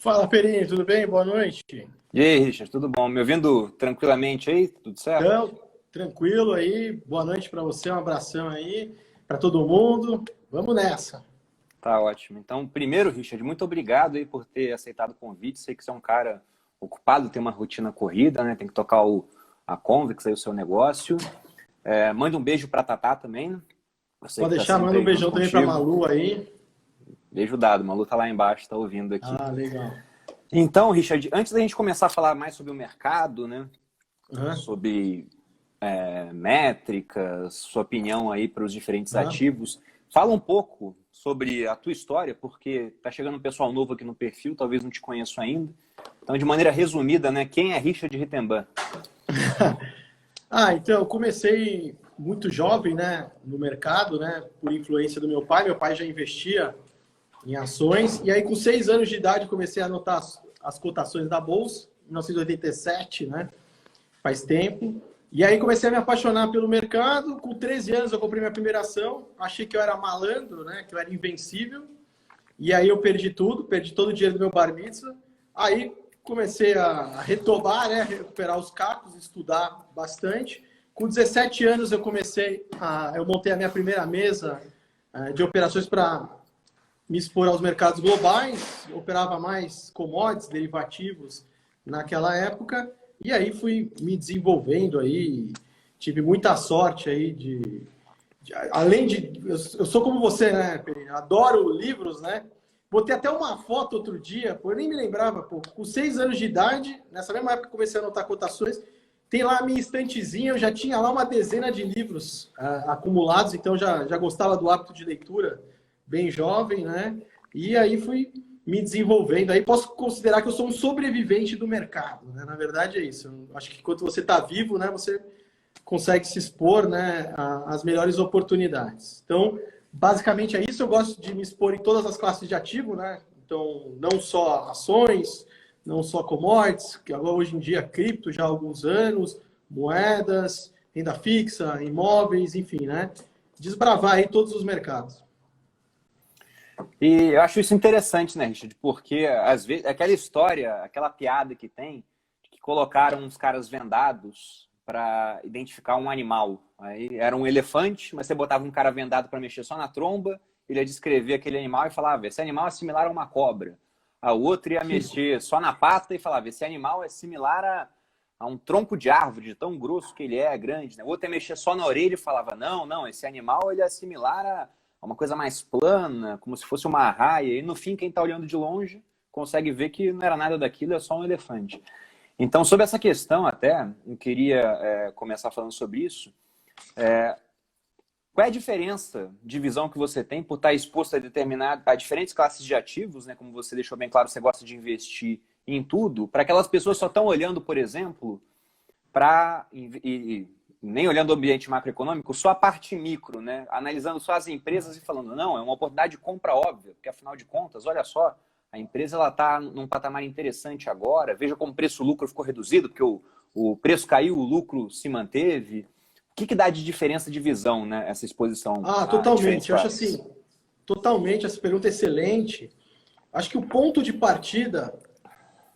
Fala, Perinho, tudo bem? Boa noite. E aí, Richard, tudo bom? Me ouvindo tranquilamente aí? Tudo certo? Então, tranquilo aí. Boa noite para você, um abração aí para todo mundo. Vamos nessa. Tá ótimo. Então, primeiro, Richard, muito obrigado aí por ter aceitado o convite. Sei que você é um cara ocupado, tem uma rotina corrida, né? Tem que tocar a Convex aí, o seu negócio. Mande um beijo para Tatá também, né? Eu sei Pode que tá deixar, manda sempre um aí junto beijão também para contigo. Malu aí. Beijo dado, Malu tá lá embaixo, tá ouvindo aqui. Ah, legal. Então, Richard, antes da gente começar a falar mais sobre o mercado, né? Aham, Sobre métricas, sua opinião aí para os diferentes aham. ativos. Fala um pouco sobre a tua história, porque tá chegando um pessoal novo aqui no perfil, talvez não te conheço ainda. Então, de maneira resumida, né, quem é Richard Rittenban? Então, eu comecei muito jovem, né, no mercado, né, por influência do meu pai. Meu pai já investia em ações. E aí, com 6 anos de idade, comecei a anotar as cotações da Bolsa, em 1987, né? Faz tempo. E aí comecei a me apaixonar pelo mercado. Com 13 anos eu comprei minha primeira ação. Achei que eu era malandro, né? Que eu era invencível. E aí eu perdi tudo, perdi todo o dinheiro do meu bar mitzvah. Aí comecei a retomar, né? Recuperar os cacos, estudar bastante. Com 17 anos eu montei a minha primeira mesa de operações para me expor aos mercados globais, operava mais commodities, derivativos naquela época, e aí fui me desenvolvendo aí, tive muita sorte aí além de, eu sou como você, né, Perina? Adoro livros, né? Botei até uma foto outro dia, pô, eu nem me lembrava, pô, com 6 anos de idade, nessa mesma época que comecei a anotar cotações, tem lá a minha estantezinha, eu já tinha lá uma dezena de livros acumulados, então já gostava do hábito de leitura bem jovem, né? E aí fui me desenvolvendo. Aí posso considerar que eu sou um sobrevivente do mercado, né? Na verdade é isso. Eu acho que enquanto você está vivo, né, você consegue se expor, né, às melhores oportunidades. Então, basicamente é isso. Eu gosto de me expor em todas as classes de ativo, né? Então, não só ações, não só commodities, que agora hoje em dia cripto já há alguns anos, moedas, renda fixa, imóveis, enfim, né? Desbravar aí todos os mercados. E eu acho isso interessante, né, Richard? Porque, às vezes, aquela história, aquela piada que tem, que colocaram uns caras vendados para identificar um animal. Aí era um elefante, mas você botava um cara vendado para mexer só na tromba, ele ia descrever aquele animal e falava, esse animal é similar a uma cobra. A outra ia mexer só na pata e falava, esse animal é similar a um tronco de árvore, de tão grosso que ele é grande. Né? O outro ia mexer só na orelha e falava, não, esse animal ele é similar a uma coisa mais plana, como se fosse uma arraia. E no fim, quem está olhando de longe consegue ver que não era nada daquilo, é só um elefante. Então, sobre essa questão até, eu queria começar falando sobre isso. Qual é a diferença de visão que você tem por estar exposto a diferentes classes de ativos, né? Como você deixou bem claro, você gosta de investir em tudo, para aquelas pessoas que só estão olhando, por exemplo, e nem olhando o ambiente macroeconômico, só a parte micro, né? Analisando só as empresas e falando, não, é uma oportunidade de compra óbvia, porque afinal de contas, olha só, a empresa está num patamar interessante agora, veja como o preço-lucro ficou reduzido, porque o preço caiu, o lucro se manteve. O que dá de diferença de visão, né, essa exposição a diferentes Totalmente. Eu acho classes? assim, totalmente, essa pergunta é excelente. Acho que o ponto de partida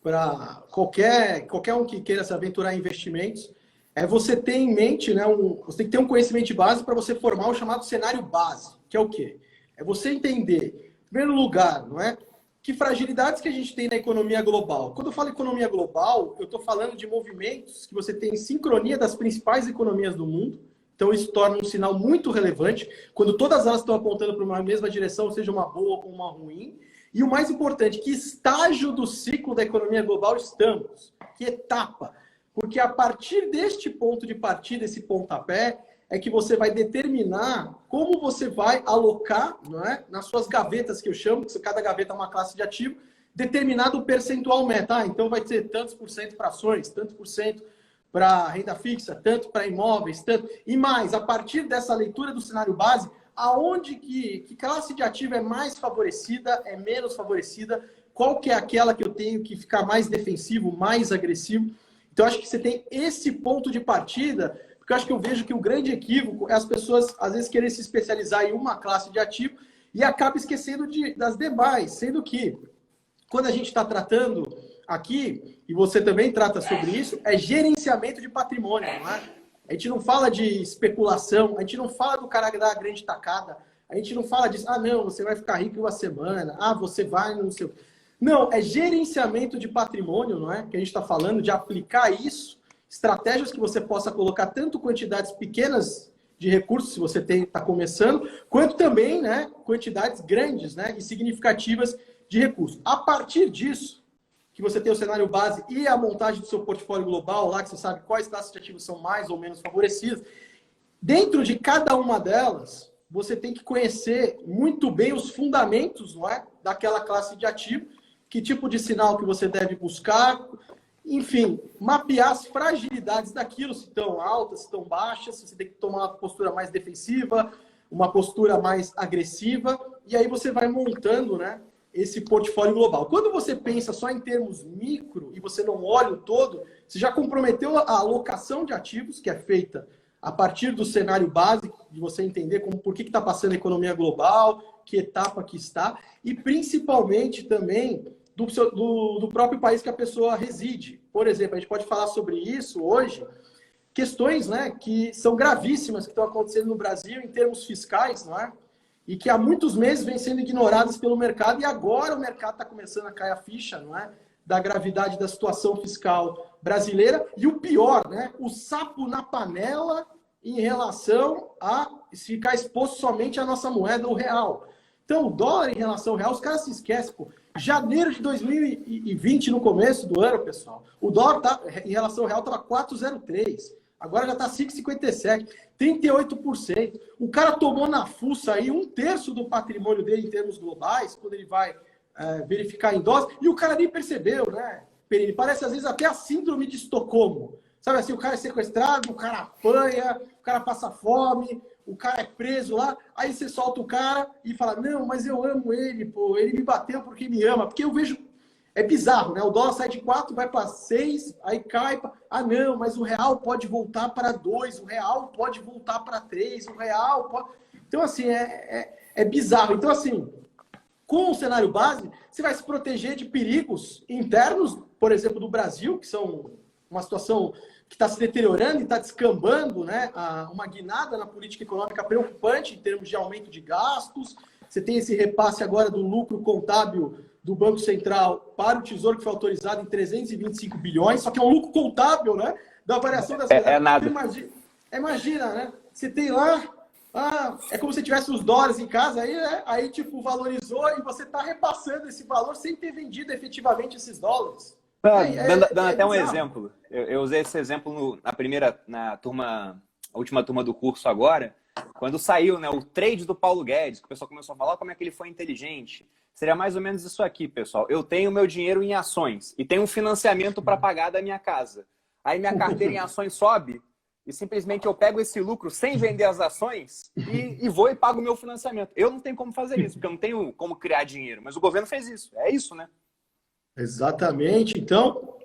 para qualquer um que queira se aventurar em investimentos é você ter em mente, né, você tem que ter um conhecimento de base para você formar o chamado cenário base, que é o quê? É você entender, em primeiro lugar, não é? Que fragilidades que a gente tem na economia global. Quando eu falo economia global, eu estou falando de movimentos que você tem em sincronia das principais economias do mundo. Então, isso torna um sinal muito relevante quando todas elas estão apontando para uma mesma direção, seja uma boa ou uma ruim. E o mais importante, que estágio do ciclo da economia global estamos? Que etapa? Porque a partir deste ponto de partida, esse pontapé, é que você vai determinar como você vai alocar, não é? Nas suas gavetas, que eu chamo, que cada gaveta é uma classe de ativo, determinado percentual meta. Então vai ser tantos por cento para ações, tantos por cento para renda fixa, tanto para imóveis, tanto. E mais, a partir dessa leitura do cenário base, aonde que classe de ativo é mais favorecida, é menos favorecida, qual que é aquela que eu tenho que ficar mais defensivo, mais agressivo. Então, acho que você tem esse ponto de partida, porque eu acho que eu vejo que o grande equívoco é as pessoas, às vezes, querer se especializar em uma classe de ativo e acaba esquecendo das demais, sendo que quando a gente está tratando aqui, e você também trata sobre isso, é gerenciamento de patrimônio, não é? A gente não fala de especulação, a gente não fala do cara da grande tacada, a gente não fala disso, ah, não, você vai ficar rico em uma semana, ah, você vai no seu... Não, é gerenciamento de patrimônio, não é? Que a gente está falando de aplicar isso, estratégias que você possa colocar tanto quantidades pequenas de recursos, se você está começando, quanto também, né, quantidades grandes, né, e significativas de recursos. A partir disso, que você tem o cenário base e a montagem do seu portfólio global, lá que você sabe quais classes de ativos são mais ou menos favorecidas, dentro de cada uma delas, você tem que conhecer muito bem os fundamentos, não é, daquela classe de ativo, que tipo de sinal que você deve buscar, enfim, mapear as fragilidades daquilo, se estão altas, se estão baixas, se você tem que tomar uma postura mais defensiva, uma postura mais agressiva, e aí você vai montando, né, esse portfólio global. Quando você pensa só em termos micro e você não olha o todo, você já comprometeu a alocação de ativos, que é feita a partir do cenário básico, de você entender como, por que está passando a economia global, que etapa que está, e principalmente também do próprio país que a pessoa reside. Por exemplo, a gente pode falar sobre isso hoje, questões, né, que são gravíssimas que estão acontecendo no Brasil em termos fiscais, não é? E que há muitos meses vêm sendo ignoradas pelo mercado, e agora o mercado está começando a cair a ficha, não é? Da gravidade da situação fiscal brasileira. E o pior, né? O sapo na panela em relação a ficar exposto somente à nossa moeda, o real. Então, o dólar em relação ao real, os caras se esquecem, pô. Janeiro de 2020, no começo do ano, pessoal, o dólar em relação ao real estava 4,03. Agora já está 5,57, 38%. O cara tomou na fuça aí 1/3 do patrimônio dele em termos globais, quando ele vai verificar em dólares, e o cara nem percebeu, né? Perini? Parece às vezes até a síndrome de Estocolmo. Sabe assim, o cara é sequestrado, o cara apanha, o cara passa fome, o cara é preso lá, aí você solta o cara e fala, não, mas eu amo ele, pô, ele me bateu porque me ama. Porque eu vejo, é bizarro, né? O dólar sai de 4, vai para 6, aí cai, ah não, mas o real pode voltar para 2, o real pode voltar para 3, o real pode... Então, assim, é bizarro. Então, assim, com o cenário base, você vai se proteger de perigos internos, por exemplo, do Brasil, que são uma situação que está se deteriorando e está descambando, né, uma guinada na política econômica preocupante em termos de aumento de gastos. Você tem esse repasse agora do lucro contábil do Banco Central para o Tesouro, que foi autorizado em 325 bilhões, só que é um lucro contábil, né, da variação das coisas. É nada. Imagina, né? Você tem lá, é como se tivesse os dólares em casa, aí tipo, valorizou e você está repassando esse valor sem ter vendido efetivamente esses dólares. Dando até um bizarro. exemplo. Eu usei esse exemplo na última turma do curso agora, quando saiu, né, o trade do Paulo Guedes, que o pessoal começou a falar como é que ele foi inteligente. Seria mais ou menos isso aqui, pessoal. Eu tenho meu dinheiro em ações e tenho um financiamento para pagar da minha casa. Aí minha carteira em ações sobe e simplesmente eu pego esse lucro sem vender as ações e vou e pago o meu financiamento. Eu não tenho como fazer isso, porque eu não tenho como criar dinheiro, mas o governo fez isso. É isso, né? Exatamente. Então,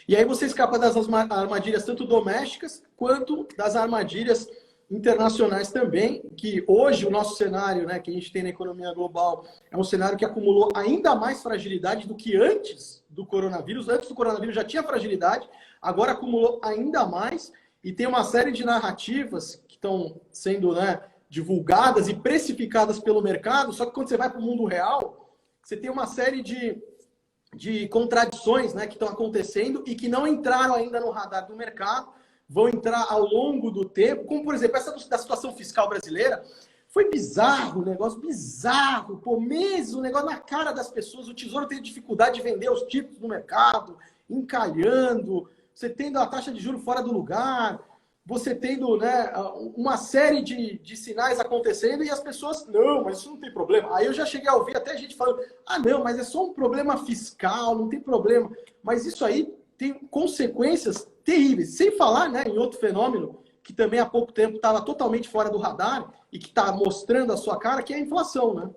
e aí você escapa das armadilhas tanto domésticas quanto das armadilhas internacionais também, que hoje o nosso cenário, né, que a gente tem na economia global, é um cenário que acumulou ainda mais fragilidade do que antes do coronavírus. Antes do coronavírus já tinha fragilidade, agora acumulou ainda mais, e tem uma série de narrativas que estão sendo, né, divulgadas e precificadas pelo mercado, só que quando você vai para o mundo real, você tem uma série de contradições, né, que estão acontecendo e que não entraram ainda no radar do mercado, vão entrar ao longo do tempo, como, por exemplo, essa da situação fiscal brasileira. Foi bizarro, o negócio bizarro, pô, meses, o negócio na cara das pessoas, o Tesouro tem dificuldade de vender os títulos no mercado, encalhando, você tendo a taxa de juros fora do lugar, você tendo, né, uma série de sinais acontecendo e as pessoas, não, mas isso não tem problema. Aí eu já cheguei a ouvir até gente falando, não, mas é só um problema fiscal, não tem problema. Mas isso aí tem consequências terríveis. Sem falar, né, em outro fenômeno que também há pouco tempo estava totalmente fora do radar e que está mostrando a sua cara, que é a inflação, né?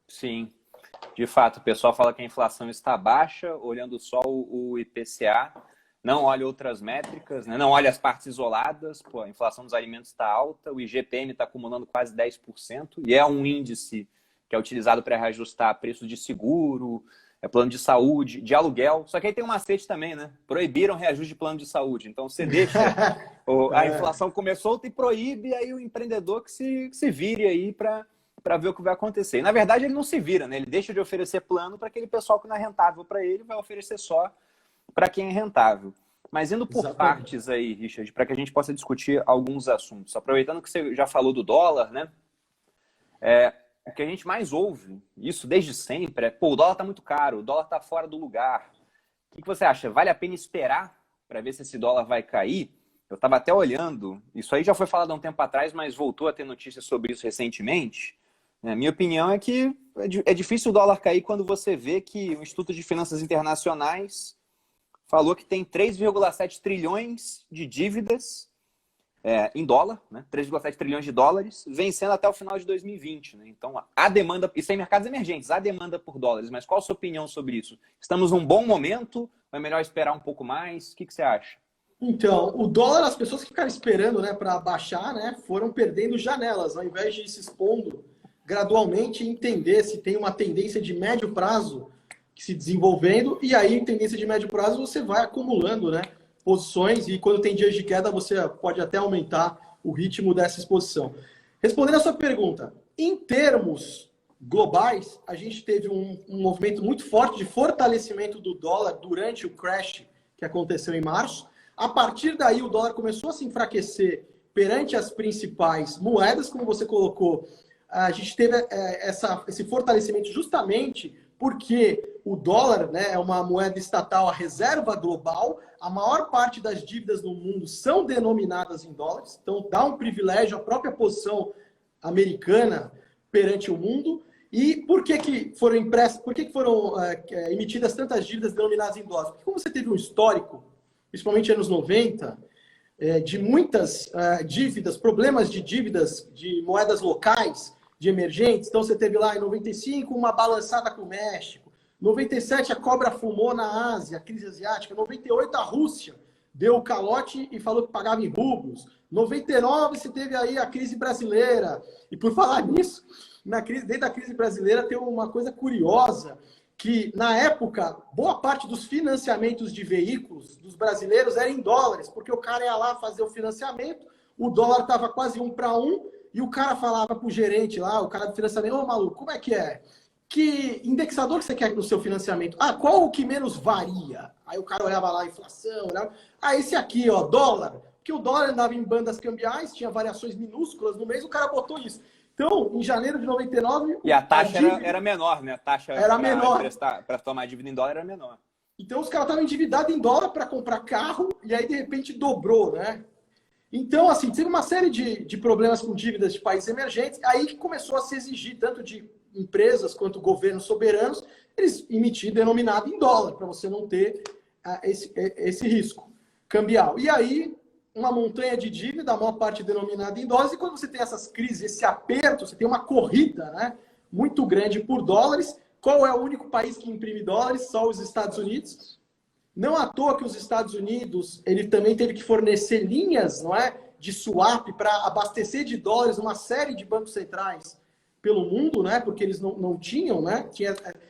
Sim, de fato, o pessoal fala que a inflação está baixa, olhando só o IPCA, não olha outras métricas, né? Não olha as partes isoladas, pô, a inflação dos alimentos está alta, o IGPM está acumulando quase 10%, e é um índice que é utilizado para reajustar preços de seguro, plano de saúde, de aluguel. Só que aí tem um macete também, né? Proibiram reajuste de plano de saúde. Então você deixa a inflação começou e proíbe, aí o empreendedor que se vire aí para ver o que vai acontecer. E, na verdade, ele não se vira, né? Ele deixa de oferecer plano para aquele pessoal que não é rentável para ele, vai oferecer só para quem é rentável. Mas indo por partes aí, Richard, para que a gente possa discutir alguns assuntos. Aproveitando que você já falou do dólar, né? O que a gente mais ouve, isso desde sempre, o dólar está muito caro, o dólar está fora do lugar. O que você acha? Vale a pena esperar para ver se esse dólar vai cair? Eu estava até olhando, isso aí já foi falado há um tempo atrás, mas voltou a ter notícias sobre isso recentemente. A minha opinião é que é difícil o dólar cair quando você vê que o Instituto de Finanças Internacionais falou que tem 3,7 trilhões de dívidas em dólar, né? 3,7 trilhões de dólares, vencendo até o final de 2020. Né? Então, há demanda, isso em mercados emergentes, há demanda por dólares. Mas qual a sua opinião sobre isso? Estamos num bom momento ou é melhor esperar um pouco mais? O que você acha? Então, o dólar, as pessoas que ficaram esperando, né, para baixar, né, foram perdendo janelas, ao invés de ir se expondo gradualmente e entender se tem uma tendência de médio prazo que se desenvolvendo, e aí, tendência de médio prazo, você vai acumulando, né, posições, e quando tem dias de queda, você pode até aumentar o ritmo dessa exposição. Respondendo a sua pergunta, em termos globais, a gente teve um movimento muito forte de fortalecimento do dólar durante o crash que aconteceu em março. A partir daí, o dólar começou a se enfraquecer perante as principais moedas, como você colocou. A gente teve esse fortalecimento justamente porque o dólar, né, é uma moeda estatal, a reserva global. A maior parte das dívidas no mundo são denominadas em dólares. Então, dá um privilégio à própria posição americana perante o mundo. E por que foram emitidas tantas dívidas denominadas em dólares? Porque como você teve um histórico, principalmente anos 90, de muitas dívidas, problemas de dívidas de moedas locais, de emergentes. Então, você teve lá em 95 uma balançada com o México. 97 a cobra fumou na Ásia, a crise asiática. 98 a Rússia deu o calote e falou que pagava em rublos. 99 você teve aí a crise brasileira. E por falar nisso, dentro da crise brasileira tem uma coisa curiosa, que na época, boa parte dos financiamentos de veículos dos brasileiros era em dólares, porque o cara ia lá fazer o financiamento, o dólar estava quase 1 para 1, e o cara falava para o gerente lá, o cara do financiamento, ô maluco, como é que é? Que indexador que você quer no seu financiamento? Ah, qual o que menos varia? Aí o cara olhava lá, inflação, olhava, esse aqui, ó, dólar. Porque o dólar andava em bandas cambiais, tinha variações minúsculas no mês, o cara botou isso. Então, em janeiro de 99... E a taxa era menor, né? A taxa era menor. Para tomar dívida em dólar era menor. Então, os caras estavam endividados em dólar para comprar carro, e aí, de repente, dobrou, né? Então, assim, teve uma série de problemas com dívidas de países emergentes, aí que começou a se exigir, tanto de empresas quanto governos soberanos, eles emitir denominado em dólar, para você não ter esse risco cambial. E aí, uma montanha de dívida, a maior parte denominada em dólares, e quando você tem essas crises, esse aperto, você tem uma corrida, né, muito grande por dólares. Qual é o único país que imprime dólares? Só os Estados Unidos. Não à toa que os Estados Unidos, ele também teve que fornecer linhas, não é, de swap para abastecer de dólares uma série de bancos centrais pelo mundo, né, porque eles não tinham, né,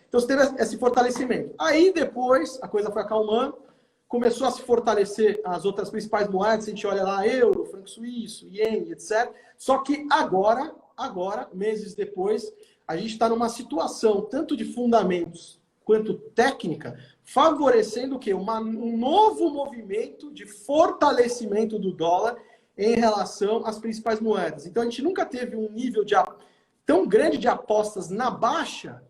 então você teve esse fortalecimento. Aí depois a coisa foi acalmando, começou a se fortalecer as outras principais moedas, a gente olha lá, euro, franco suíço, iene, etc. Só que agora, meses depois, a gente está numa situação, tanto de fundamentos quanto técnica, favorecendo o quê? Um novo movimento de fortalecimento do dólar em relação às principais moedas. Então, a gente nunca teve um nível tão grande de apostas na baixa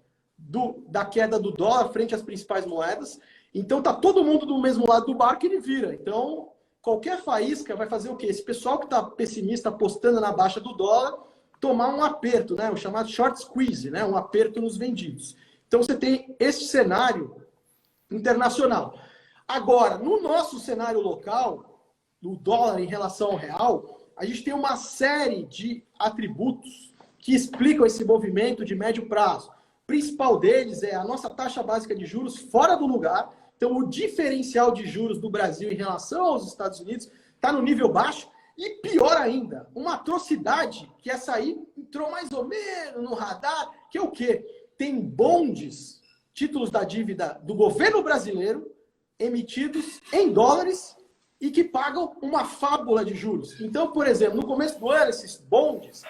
da queda do dólar frente às principais moedas. Então, tá todo mundo do mesmo lado do barco e ele vira. Então, qualquer faísca vai fazer o quê? Esse pessoal que está pessimista apostando na baixa do dólar, tomar um aperto, né? O chamado short squeeze, né? Um aperto nos vendidos. Então, você tem esse cenário internacional. Agora, no nosso cenário local, do dólar em relação ao real, a gente tem uma série de atributos que explicam esse movimento de médio prazo. O principal deles é a nossa taxa básica de juros fora do lugar. Então, o diferencial de juros do Brasil em relação aos Estados Unidos está no nível baixo. E pior ainda, uma atrocidade que essa aí entrou mais ou menos no radar, que é o quê? Tem bondes títulos da dívida do governo brasileiro emitidos em dólares e que pagam uma fábula de juros. Então, por exemplo, no começo do ano, esses bondes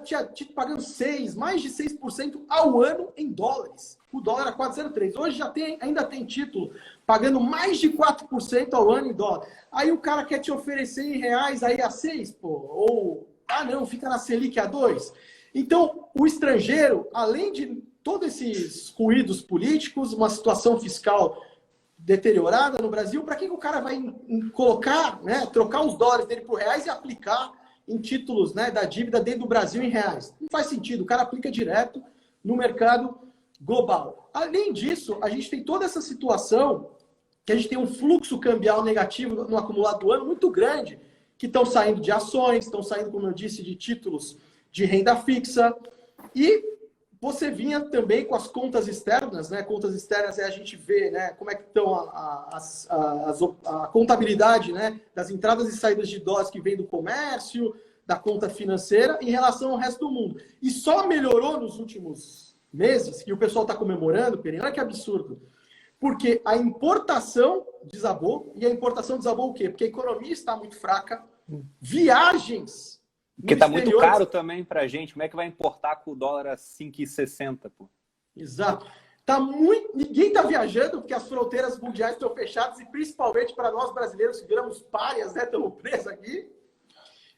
tinha pagando mais de 6% ao ano em dólares. O dólar era 4,03. Hoje ainda tem título pagando mais de 4% ao ano em dólar. Aí o cara quer te oferecer em reais aí a 6, pô. Ou, não, fica na Selic a 2. Então, o estrangeiro, além de todos esses ruídos políticos, uma situação fiscal deteriorada no Brasil, para que o cara vai colocar, né, trocar os dólares dele por reais e aplicar em títulos, né, da dívida dentro do Brasil em reais? Não faz sentido, o cara aplica direto no mercado global. Além disso, a gente tem toda essa situação que a gente tem um fluxo cambial negativo no acumulado do ano muito grande, que estão saindo de ações, estão saindo, como eu disse, de títulos de renda fixa, e você vinha também com as contas externas, né? Contas externas é a gente vê, né, como é que estão a contabilidade, né, das entradas e saídas de dólares que vem do comércio, da conta financeira, em relação ao resto do mundo. E só melhorou nos últimos meses, e o pessoal está comemorando, Pereira, olha que absurdo, porque a importação desabou, e a importação desabou o quê? Porque a economia está muito fraca, viagens... Porque está muito caro também para a gente. Como é que vai importar com o dólar a 5,60, pô? Exato. Ninguém está viajando porque as fronteiras mundiais estão fechadas e principalmente para nós brasileiros que viramos párias, né? Estamos presos aqui.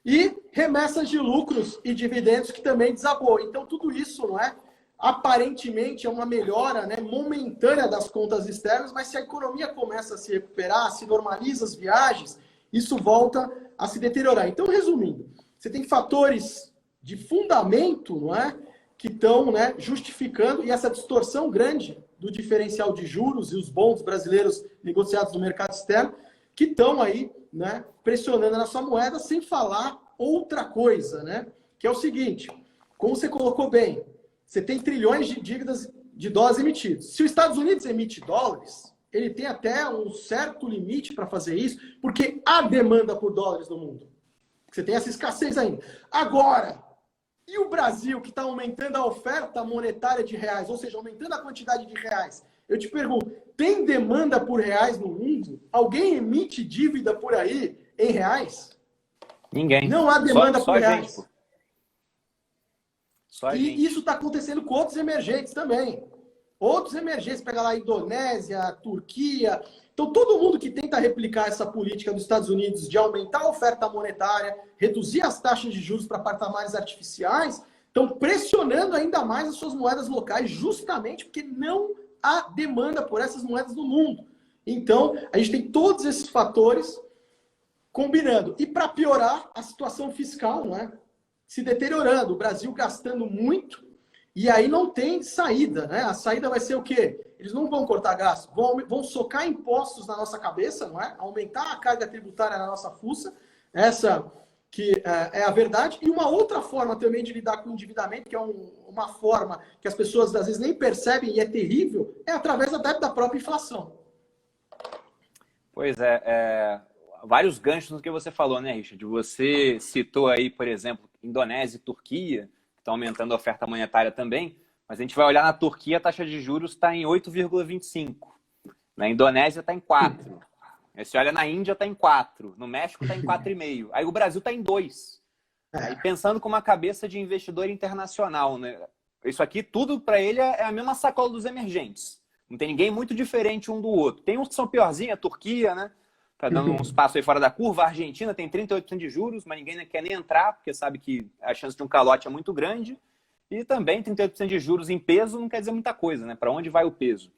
E remessas de lucros e dividendos que também desabou. Então, tudo isso, não é? Aparentemente é uma melhora, né, momentânea das contas externas, mas se a economia começa a se recuperar, se normaliza as viagens, isso volta a se deteriorar. Então, resumindo, você tem fatores de fundamento, não é, que estão, né, justificando, e essa distorção grande do diferencial de juros e os bons brasileiros negociados no mercado externo, que estão aí, né, pressionando na sua moeda, sem falar outra coisa, né, que é o seguinte, como você colocou bem, você tem trilhões de dívidas de dólares emitidos. Se os Estados Unidos emite dólares, ele tem até um certo limite para fazer isso, porque há demanda por dólares no mundo. Você tem essa escassez ainda. Agora, e o Brasil, que está aumentando a oferta monetária de reais, ou seja, aumentando a quantidade de reais? Eu te pergunto, tem demanda por reais no mundo? Alguém emite dívida por aí em reais? Ninguém. Não há demanda por reais. Gente, só e isso está acontecendo com outros emergentes também. Outros emergentes, pega lá a Indonésia, a Turquia. Então, todo mundo que tenta replicar essa política dos Estados Unidos de aumentar a oferta monetária, reduzir as taxas de juros para patamares artificiais, estão pressionando ainda mais as suas moedas locais, justamente porque não há demanda por essas moedas no mundo. Então, a gente tem todos esses fatores combinando. E para piorar, a situação fiscal, né, se deteriorando. O Brasil gastando muito, e aí não tem saída, né? A saída vai ser o quê? Eles não vão cortar gastos, vão socar impostos na nossa cabeça, não é? Aumentar a carga tributária na nossa fuça, essa que é a verdade. E uma outra forma também de lidar com o endividamento, que é uma forma que as pessoas às vezes nem percebem e é terrível, é através da própria inflação. Pois é, vários ganchos no que você falou, né, Richard? Você citou aí, por exemplo, Indonésia e Turquia, está aumentando a oferta monetária também, mas a gente vai olhar na Turquia, a taxa de juros está em 8,25%. Na Indonésia está em 4%. Aí você olha na Índia, está em 4%. No México está em 4,5%. Aí o Brasil está em 2%. Aí pensando com uma cabeça de investidor internacional, né? Isso aqui, tudo para ele é a mesma sacola dos emergentes. Não tem ninguém muito diferente um do outro. Tem uns que são piorzinhos, a Turquia, né? Tá dando uns passos aí fora da curva. A Argentina tem 38% de juros, mas ninguém quer nem entrar, porque sabe que a chance de um calote é muito grande. E também 38% de juros em peso não quer dizer muita coisa, né? Para onde vai o peso?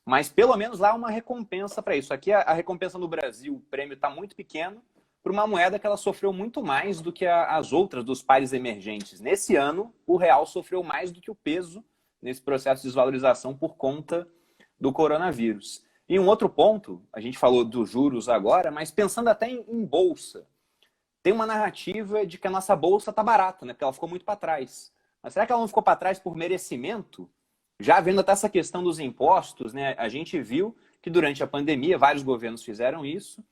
Mas pelo menos lá há uma recompensa para isso. Aqui a recompensa no Brasil, o prêmio está muito pequeno para uma moeda que ela sofreu muito mais do que as outras dos pares emergentes. Nesse ano, o real sofreu mais do que o peso nesse processo de desvalorização por conta do coronavírus. E um outro ponto, a gente falou dos juros agora, mas pensando até em bolsa, tem uma narrativa de que a nossa bolsa está barata, né? Porque ela ficou muito para trás. Mas será que ela não ficou para trás por merecimento? Já vendo até essa questão dos impostos, né? A gente viu que durante a pandemia vários governos fizeram isso,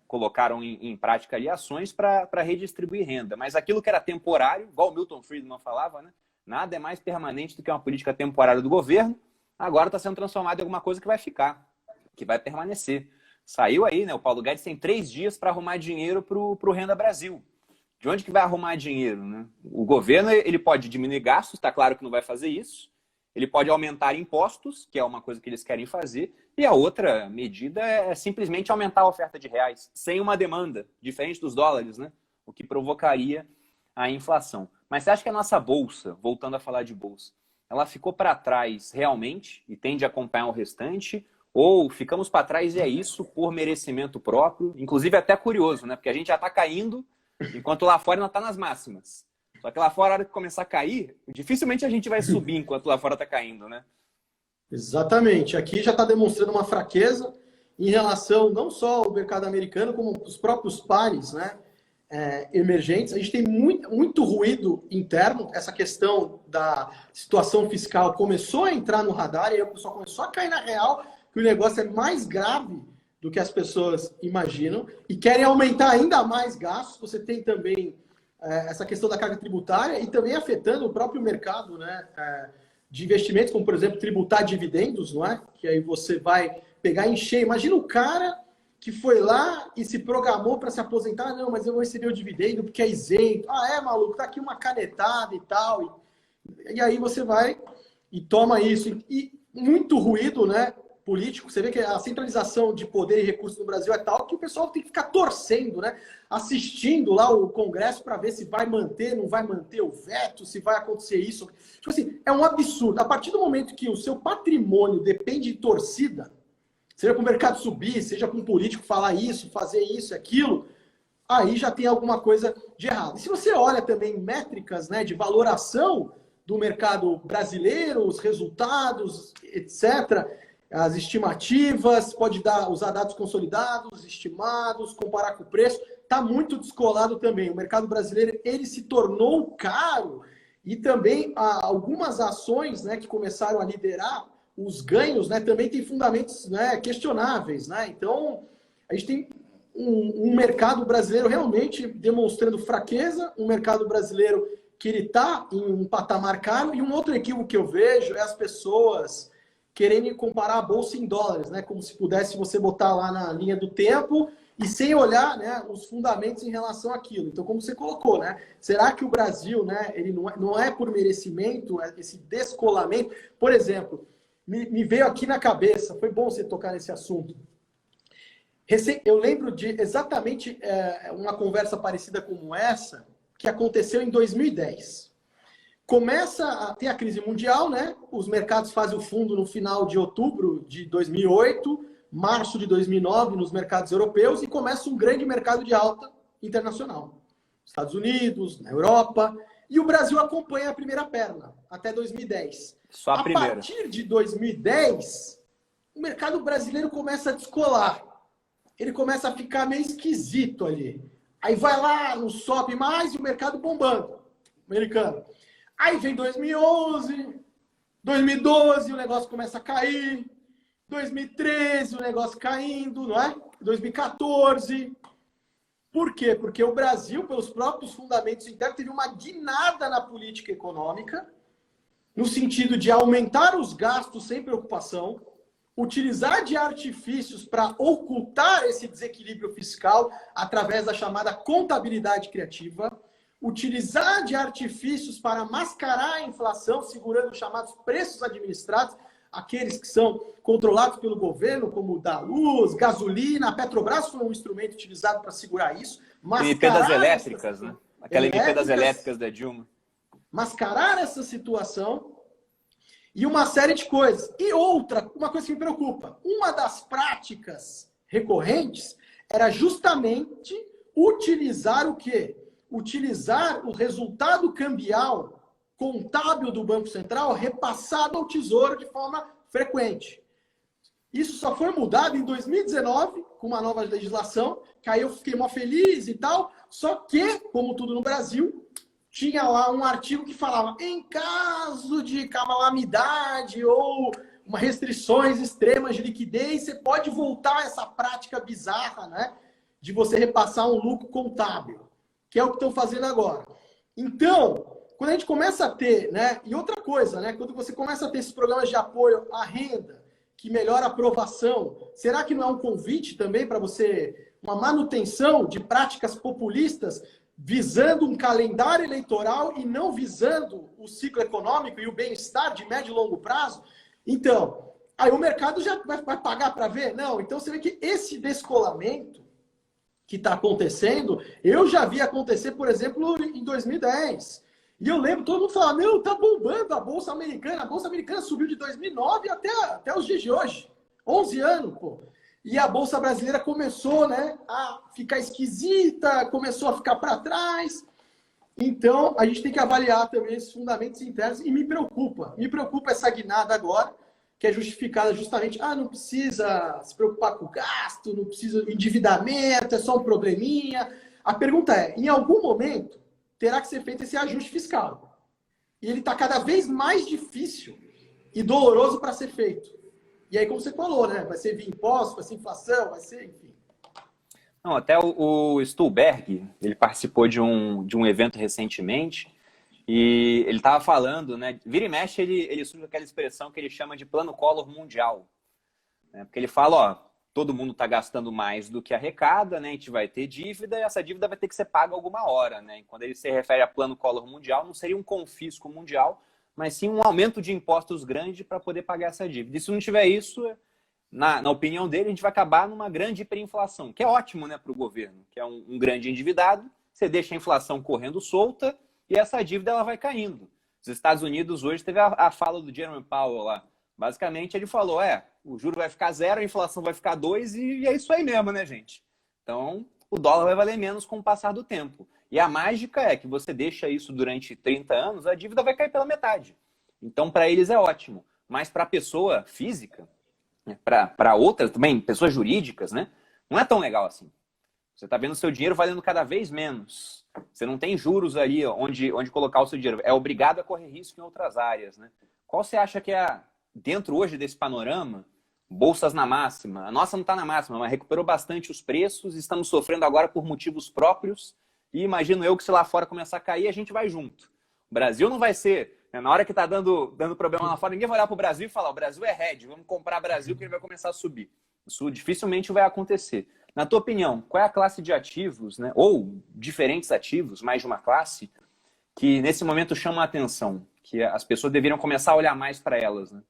colocaram em prática ali ações para redistribuir renda. Mas aquilo que era temporário, igual o Milton Friedman falava, né? Nada é mais permanente do que uma política temporária do governo. agora está sendo transformado em alguma coisa que vai ficar, que vai permanecer. Saiu aí, né? O Paulo Guedes tem 3 dias para arrumar dinheiro para o Renda Brasil. De onde que vai arrumar dinheiro, né? O governo ele pode diminuir gastos, está claro que não vai fazer isso. Ele pode aumentar impostos, que é uma coisa que eles querem fazer. E a outra medida é simplesmente aumentar a oferta de reais, sem uma demanda, diferente dos dólares, né? O que provocaria a inflação. Mas você acha que a nossa bolsa, voltando a falar de bolsa, ela ficou para trás realmente e tende a acompanhar o restante? Ou ficamos para trás e é isso por merecimento próprio? Inclusive até curioso, né? Porque a gente já está caindo, enquanto lá fora não está nas máximas. Só que lá fora, a hora que começar a cair, dificilmente a gente vai subir enquanto lá fora está caindo, né? Exatamente. Aqui já está demonstrando uma fraqueza em relação não só ao mercado americano, como os próprios pares, né, emergentes. A gente tem muito ruído interno. Essa questão da situação fiscal começou a entrar no radar e aí o pessoal começou a cair na real que o negócio é mais grave do que as pessoas imaginam e querem aumentar ainda mais gastos. Você tem também essa questão da carga tributária e também afetando o próprio mercado, né, de investimentos, como, por exemplo, tributar dividendos, não é? Que aí você vai pegar e encher. Imagina o cara que foi lá e se programou para se aposentar. Não, mas eu vou receber o dividendo porque é isento. Ah, é, maluco, tá aqui uma canetada e tal. E aí você vai e toma isso. E muito ruído, né, político. Você vê que a centralização de poder e recursos no Brasil é tal que o pessoal tem que ficar torcendo, né? Assistindo lá o Congresso para ver se vai manter, não vai manter o veto, se vai acontecer isso. Tipo assim, é um absurdo. A partir do momento que o seu patrimônio depende de torcida, seja para o mercado subir, seja para um político falar isso, fazer isso, aquilo, aí já tem alguma coisa de errado. E se você olha também métricas, né, de valoração do mercado brasileiro, os resultados, etc., as estimativas, pode usar dados consolidados, estimados, comparar com o preço, está muito descolado também. O mercado brasileiro ele se tornou caro e também algumas ações, né, que começaram a liderar os ganhos, né, também tem fundamentos, né, questionáveis. Né? Então, a gente tem um mercado brasileiro realmente demonstrando fraqueza, um mercado brasileiro que ele está em um patamar caro, e um outro equívoco que eu vejo é as pessoas querendo comparar a bolsa em dólares, né? Como se pudesse você botar lá na linha do tempo e sem olhar, né, os fundamentos em relação àquilo. Então, como você colocou, né? Será que o Brasil, né, ele não é por merecimento, esse descolamento? Por exemplo, me veio aqui na cabeça, foi bom você tocar nesse assunto. Eu lembro de exatamente uma conversa parecida como essa, que aconteceu em 2010. Começa a ter a crise mundial, né? Os mercados fazem o fundo no final de outubro de 2008, março de 2009 nos mercados europeus e começa um grande mercado de alta internacional. Estados Unidos, na Europa, e o Brasil acompanha a primeira perna até 2010. Só a primeira. A partir de 2010, o mercado brasileiro começa a descolar. Ele começa a ficar meio esquisito ali. Aí vai lá, não sobe mais e o mercado bombando, americano. Aí vem 2011, 2012, o negócio começa a cair. 2013, o negócio caindo, não é? 2014. Por quê? Porque o Brasil, pelos próprios fundamentos internos, teve uma guinada na política econômica, no sentido de aumentar os gastos sem preocupação, utilizar de artifícios para ocultar esse desequilíbrio fiscal através da chamada contabilidade criativa, utilizar de artifícios para mascarar a inflação, segurando os chamados preços administrados, aqueles que são controlados pelo governo, como da luz, gasolina, a Petrobras foi um instrumento utilizado para segurar isso. MP das elétricas, né? Aquela MP das elétricas da Dilma. Mascarar essa situação e uma série de coisas. E outra, uma coisa que me preocupa, uma das práticas recorrentes era justamente utilizar o quê? Utilizar o resultado cambial contábil do Banco Central repassado ao Tesouro de forma frequente. Isso só foi mudado em 2019, com uma nova legislação, que aí eu fiquei mó feliz e tal, só que, como tudo no Brasil, tinha lá um artigo que falava, em caso de calamidade ou restrições extremas de liquidez, você pode voltar a essa prática bizarra, né, de você repassar um lucro contábil, que é o que estão fazendo agora. Então, quando a gente começa a ter, né? E outra coisa, né? Quando você começa a ter esses programas de apoio à renda, que melhora a aprovação, será que não é um convite também para você, uma manutenção de práticas populistas, visando um calendário eleitoral e não visando o ciclo econômico e o bem-estar de médio e longo prazo? Então, aí o mercado já vai pagar para ver? Não. Então você vê que esse descolamento que está acontecendo, eu já vi acontecer, por exemplo, em 2010. E eu lembro, todo mundo falava, meu, tá bombando a Bolsa Americana. A Bolsa Americana subiu de 2009 até os dias de hoje. 11 anos, pô. E a Bolsa Brasileira começou, né, a ficar esquisita, começou a ficar para trás. Então, a gente tem que avaliar também esses fundamentos internos e me preocupa essa guinada agora, que é justificada justamente, não precisa se preocupar com o gasto, não precisa endividamento, é só um probleminha. A pergunta é, em algum momento, terá que ser feito esse ajuste fiscal. E ele está cada vez mais difícil e doloroso para ser feito. E aí, como você falou, né? Vai ser via imposto, vai ser inflação, vai ser, enfim. Não, até o Stuhlberg, ele participou de um evento recentemente e ele estava falando, né? Vira e mexe, ele surge aquela expressão que ele chama de plano Collor mundial. Né? Porque ele fala, ó, todo mundo está gastando mais do que arrecada, né? A gente vai ter dívida e essa dívida vai ter que ser paga alguma hora, né? E quando ele se refere a plano Collor mundial, não seria um confisco mundial, mas sim um aumento de impostos grande para poder pagar essa dívida. E se não tiver isso, na opinião dele, a gente vai acabar numa grande hiperinflação, que é ótimo, né, para o governo, que é um grande endividado, você deixa a inflação correndo solta e essa dívida ela vai caindo. Os Estados Unidos hoje teve a fala do Jerome Powell lá. Basicamente, ele falou, o juro vai ficar 0, a inflação vai ficar 2 e é isso aí mesmo, né, gente? Então, o dólar vai valer menos com o passar do tempo. E a mágica é que você deixa isso durante 30 anos, a dívida vai cair pela metade. Então, para eles é ótimo. Mas para a pessoa física, para outras também, pessoas jurídicas, né, não é tão legal assim. Você está vendo o seu dinheiro valendo cada vez menos. Você não tem juros ali onde colocar o seu dinheiro. É obrigado a correr risco em outras áreas, né? Qual você acha que é, dentro hoje desse panorama, bolsas na máxima? A nossa não está na máxima, mas recuperou bastante os preços. Estamos sofrendo agora por motivos próprios. E imagino eu que se lá fora começar a cair, a gente vai junto. O Brasil não vai ser... Né? Na hora que está dando problema lá fora, ninguém vai olhar para o Brasil e falar, o Brasil é hedge, vamos comprar Brasil que ele vai começar a subir. Isso dificilmente vai acontecer. Na tua opinião, qual é a classe de ativos, né, ou diferentes ativos, mais de uma classe, que nesse momento chamam a atenção, que as pessoas deveriam começar a olhar mais para elas? Né?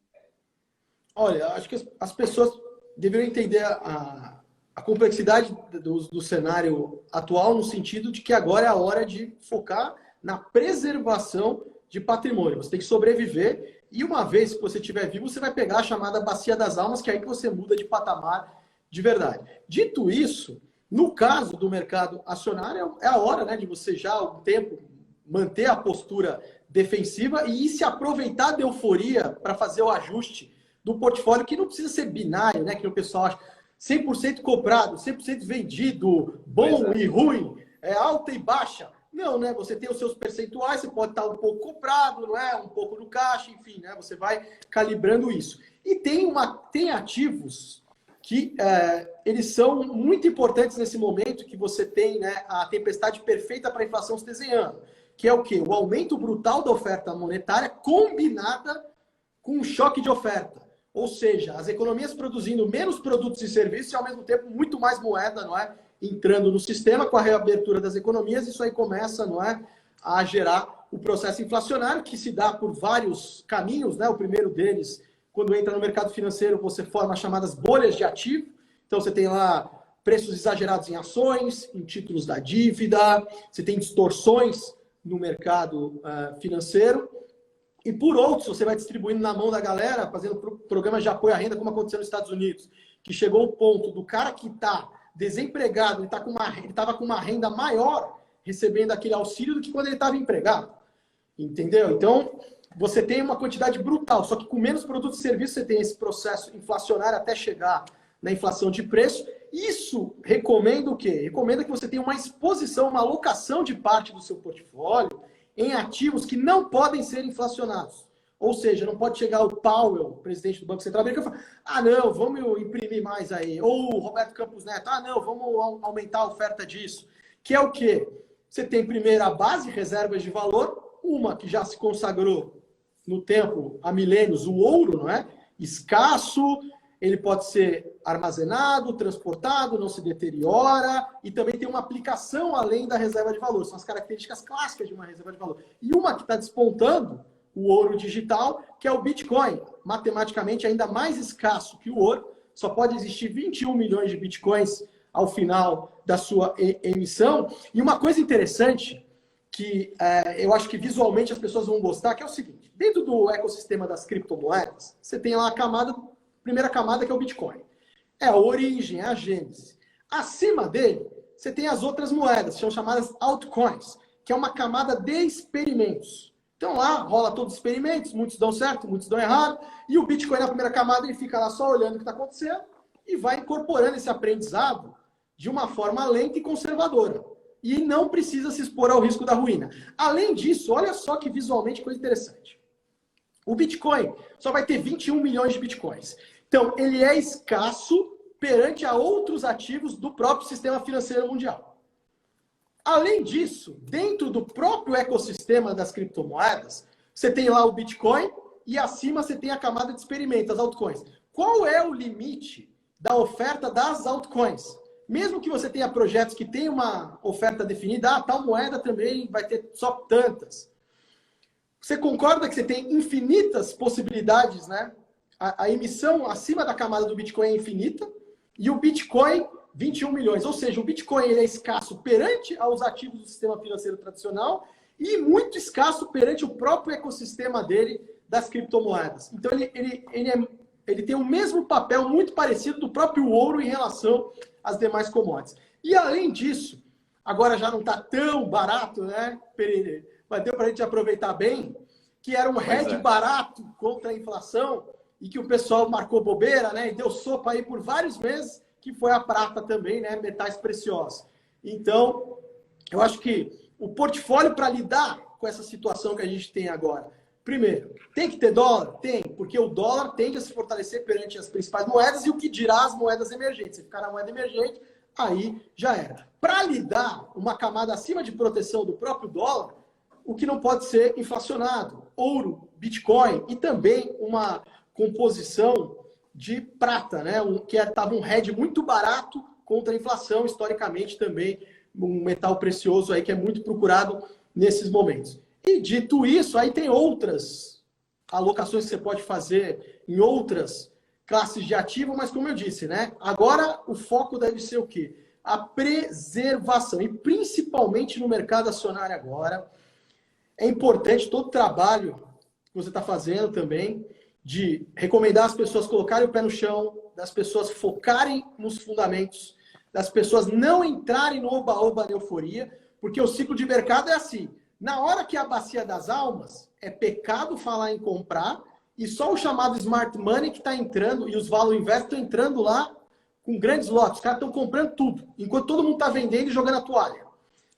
Olha, acho que as pessoas deveriam entender a complexidade do cenário atual, no sentido de que agora é a hora de focar na preservação de patrimônio. Você tem que sobreviver e uma vez que você estiver vivo, você vai pegar a chamada bacia das almas, que é aí que você muda de patamar de verdade. Dito isso, no caso do mercado acionário, é a hora, né, de você já há um tempo manter a postura defensiva e se aproveitar da euforia para fazer o ajuste do portfólio, que não precisa ser binário, né, que o pessoal acha 100% comprado, 100% vendido, bom e ruim, alta e baixa. Não, né? Você tem os seus percentuais, você pode estar um pouco comprado, não é? Um pouco no caixa, enfim, né? Você vai calibrando isso. E tem ativos que eles são muito importantes nesse momento que você tem, né, a tempestade perfeita para a inflação se desenhando, que é o quê? O aumento brutal da oferta monetária combinada com um choque de oferta. Ou seja, as economias produzindo menos produtos e serviços e, ao mesmo tempo, muito mais moeda, não é? Entrando no sistema com a reabertura das economias, isso aí começa, não é, a gerar o processo inflacionário, que se dá por vários caminhos, né? O primeiro deles, quando entra no mercado financeiro, você forma as chamadas bolhas de ativo. Então, você tem lá preços exagerados em ações, em títulos da dívida, você tem distorções no mercado financeiro. E por outros, você vai distribuindo na mão da galera, fazendo programas de apoio à renda, como aconteceu nos Estados Unidos, que chegou ao ponto do cara que está desempregado, ele estava com uma renda maior recebendo aquele auxílio do que quando ele estava empregado. Entendeu? Então, você tem uma quantidade brutal, só que com menos produtos e serviços você tem esse processo inflacionário até chegar na inflação de preço. Isso recomenda o quê? Recomenda que você tenha uma exposição, uma alocação de parte do seu portfólio em ativos que não podem ser inflacionados. Ou seja, não pode chegar o Powell, presidente do Banco Central Americano, e falar, não, vamos imprimir mais aí. Ou o Roberto Campos Neto, não, vamos aumentar a oferta disso. Que é o quê? Você tem primeiro a base, reservas de valor, Uma que já se consagrou no tempo, há milênios, o ouro, não é? Escasso, ele pode ser armazenado, transportado, não se deteriora e também tem uma aplicação além da reserva de valor. São as características clássicas de uma reserva de valor. E uma que está despontando, o ouro digital, que é o Bitcoin, matematicamente ainda mais escasso que o ouro. Só pode existir 21 milhões de Bitcoins ao final da sua emissão. E uma coisa interessante, que eu acho que visualmente as pessoas vão gostar, que é o seguinte. Dentro do ecossistema das criptomoedas, você tem lá a primeira camada, que é o Bitcoin. É a origem, é a gênese. Acima dele, você tem as outras moedas, são chamadas altcoins, que é uma camada de experimentos. Então lá rola todos os experimentos, muitos dão certo, muitos dão errado, e o Bitcoin na primeira camada ele fica lá só olhando o que está acontecendo e vai incorporando esse aprendizado de uma forma lenta e conservadora. E não precisa se expor ao risco da ruína. Além disso, olha só que visualmente coisa interessante. O Bitcoin só vai ter 21 milhões de Bitcoins. Então, ele é escasso perante a outros ativos do próprio sistema financeiro mundial. Além disso, dentro do próprio ecossistema das criptomoedas, você tem lá o Bitcoin e acima você tem a camada de experimentos, as altcoins. Qual é o limite da oferta das altcoins? Mesmo que você tenha projetos que tenham uma oferta definida, tal moeda também vai ter só tantas. Você concorda que você tem infinitas possibilidades, né? A emissão acima da camada do Bitcoin é infinita e o Bitcoin 21 milhões. Ou seja, o Bitcoin ele é escasso perante aos ativos do sistema financeiro tradicional e muito escasso perante o próprio ecossistema dele das criptomoedas. Então, ele tem o mesmo papel muito parecido do próprio ouro em relação às demais commodities. E, além disso, agora já não está tão barato, né, Pereira? Mas deu para a gente aproveitar bem, que era um hedge barato contra a inflação e que o pessoal marcou bobeira, né, e deu sopa aí por vários meses, que foi a prata também, né? Metais preciosos. Então, eu acho que o portfólio para lidar com essa situação que a gente tem agora, primeiro, tem que ter dólar? Tem, porque o dólar tende a se fortalecer perante as principais moedas e o que dirá as moedas emergentes. Se ficar na moeda emergente, aí já era. Para lidar uma camada acima de proteção do próprio dólar, o que não pode ser inflacionado? Ouro, Bitcoin e também uma composição de prata, né? Que estava um hedge muito barato contra a inflação, historicamente também um metal precioso aí que é muito procurado nesses momentos. E dito isso, aí tem outras alocações que você pode fazer em outras classes de ativo, mas como eu disse, né? Agora o foco deve ser o quê? A preservação, e principalmente no mercado acionário agora, é importante todo o trabalho que você está fazendo também, de recomendar as pessoas colocarem o pé no chão, das pessoas focarem nos fundamentos, das pessoas não entrarem no oba-oba na euforia, porque o ciclo de mercado é assim. Na hora que a bacia das almas, é pecado falar em comprar, e só o chamado smart money que está entrando, e os value invest estão entrando lá com grandes lotes. Os caras estão comprando tudo, enquanto todo mundo está vendendo e jogando a toalha.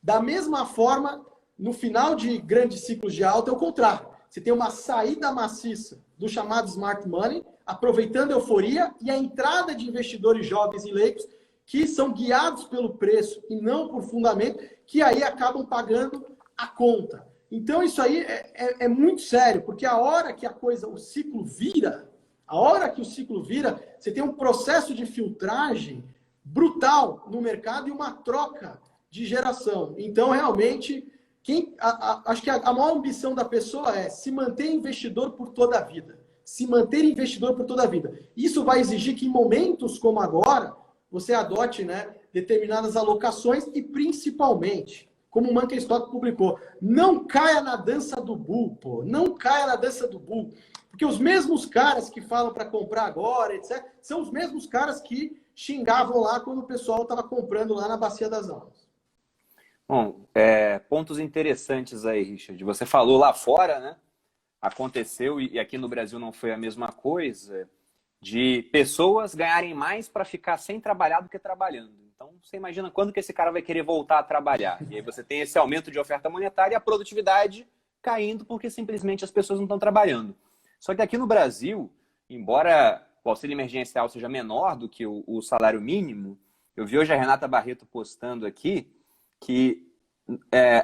Da mesma forma, no final de grandes ciclos de alta, é o contrário. Você tem uma saída maciça do chamado smart money, aproveitando a euforia e a entrada de investidores jovens e leigos que são guiados pelo preço e não por fundamento, que aí acabam pagando a conta. Então isso aí é muito sério, porque a hora que o ciclo vira, você tem um processo de filtragem brutal no mercado e uma troca de geração. Então, realmente, acho que a maior ambição da pessoa é se manter investidor por toda a vida. Se manter investidor por toda a vida. Isso vai exigir que em momentos como agora, você adote, né, determinadas alocações e principalmente, como o Monkey Stock publicou, não caia na dança do bull, pô. Não caia na dança do bull. Porque os mesmos caras que falam para comprar agora, etc., são os mesmos caras que xingavam lá quando o pessoal estava comprando lá na Bacia das Almas. Bom, pontos interessantes aí, Richard. Você falou lá fora, né? Aconteceu, e aqui no Brasil não foi a mesma coisa, de pessoas ganharem mais para ficar sem trabalhar do que trabalhando. Então, você imagina quando que esse cara vai querer voltar a trabalhar. E aí você tem esse aumento de oferta monetária e a produtividade caindo porque simplesmente as pessoas não estão trabalhando. Só que aqui no Brasil, embora o auxílio emergencial seja menor do que o salário mínimo, eu vi hoje a Renata Barreto postando aqui que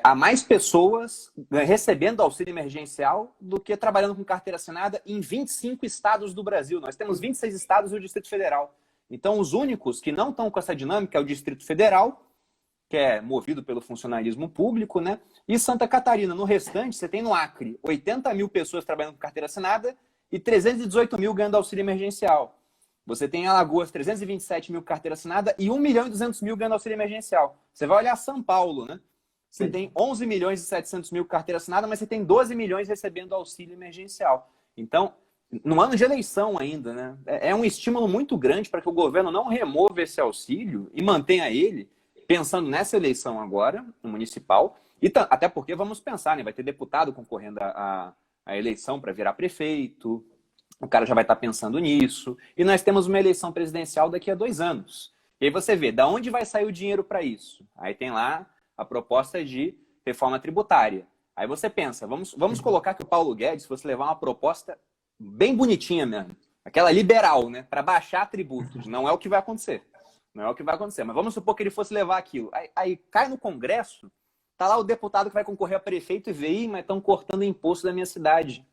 há mais pessoas recebendo auxílio emergencial do que trabalhando com carteira assinada em 25 estados do Brasil. Nós temos 26 estados e o Distrito Federal. Então, os únicos que não estão com essa dinâmica é o Distrito Federal, que é movido pelo funcionalismo público, né? E Santa Catarina. No restante, você tem no Acre 80 mil pessoas trabalhando com carteira assinada e 318 mil ganhando auxílio emergencial. Você tem em Alagoas 327 mil carteira assinada e 1 milhão e 200 mil ganhando auxílio emergencial. Você vai olhar São Paulo, né? Você tem 11 milhões e 700 mil carteira assinada, mas você tem 12 milhões recebendo auxílio emergencial. Então, no ano de eleição ainda, né? É um estímulo muito grande para que o governo não remova esse auxílio e mantenha ele, pensando nessa eleição agora, no municipal, e até porque vamos pensar, né? Vai ter deputado concorrendo à eleição para virar prefeito, o cara já vai estar pensando nisso, e nós temos uma eleição presidencial daqui a 2 anos. E aí você vê, da onde vai sair o dinheiro para isso? Aí tem lá a proposta de reforma tributária. Aí você pensa, vamos colocar que o Paulo Guedes fosse levar uma proposta bem bonitinha mesmo, aquela liberal, né? Para baixar tributos. Não é o que vai acontecer. Não é o que vai acontecer. Mas vamos supor que ele fosse levar aquilo. Aí cai no Congresso, tá lá o deputado que vai concorrer a prefeito e vê, mas estão cortando imposto da minha cidade.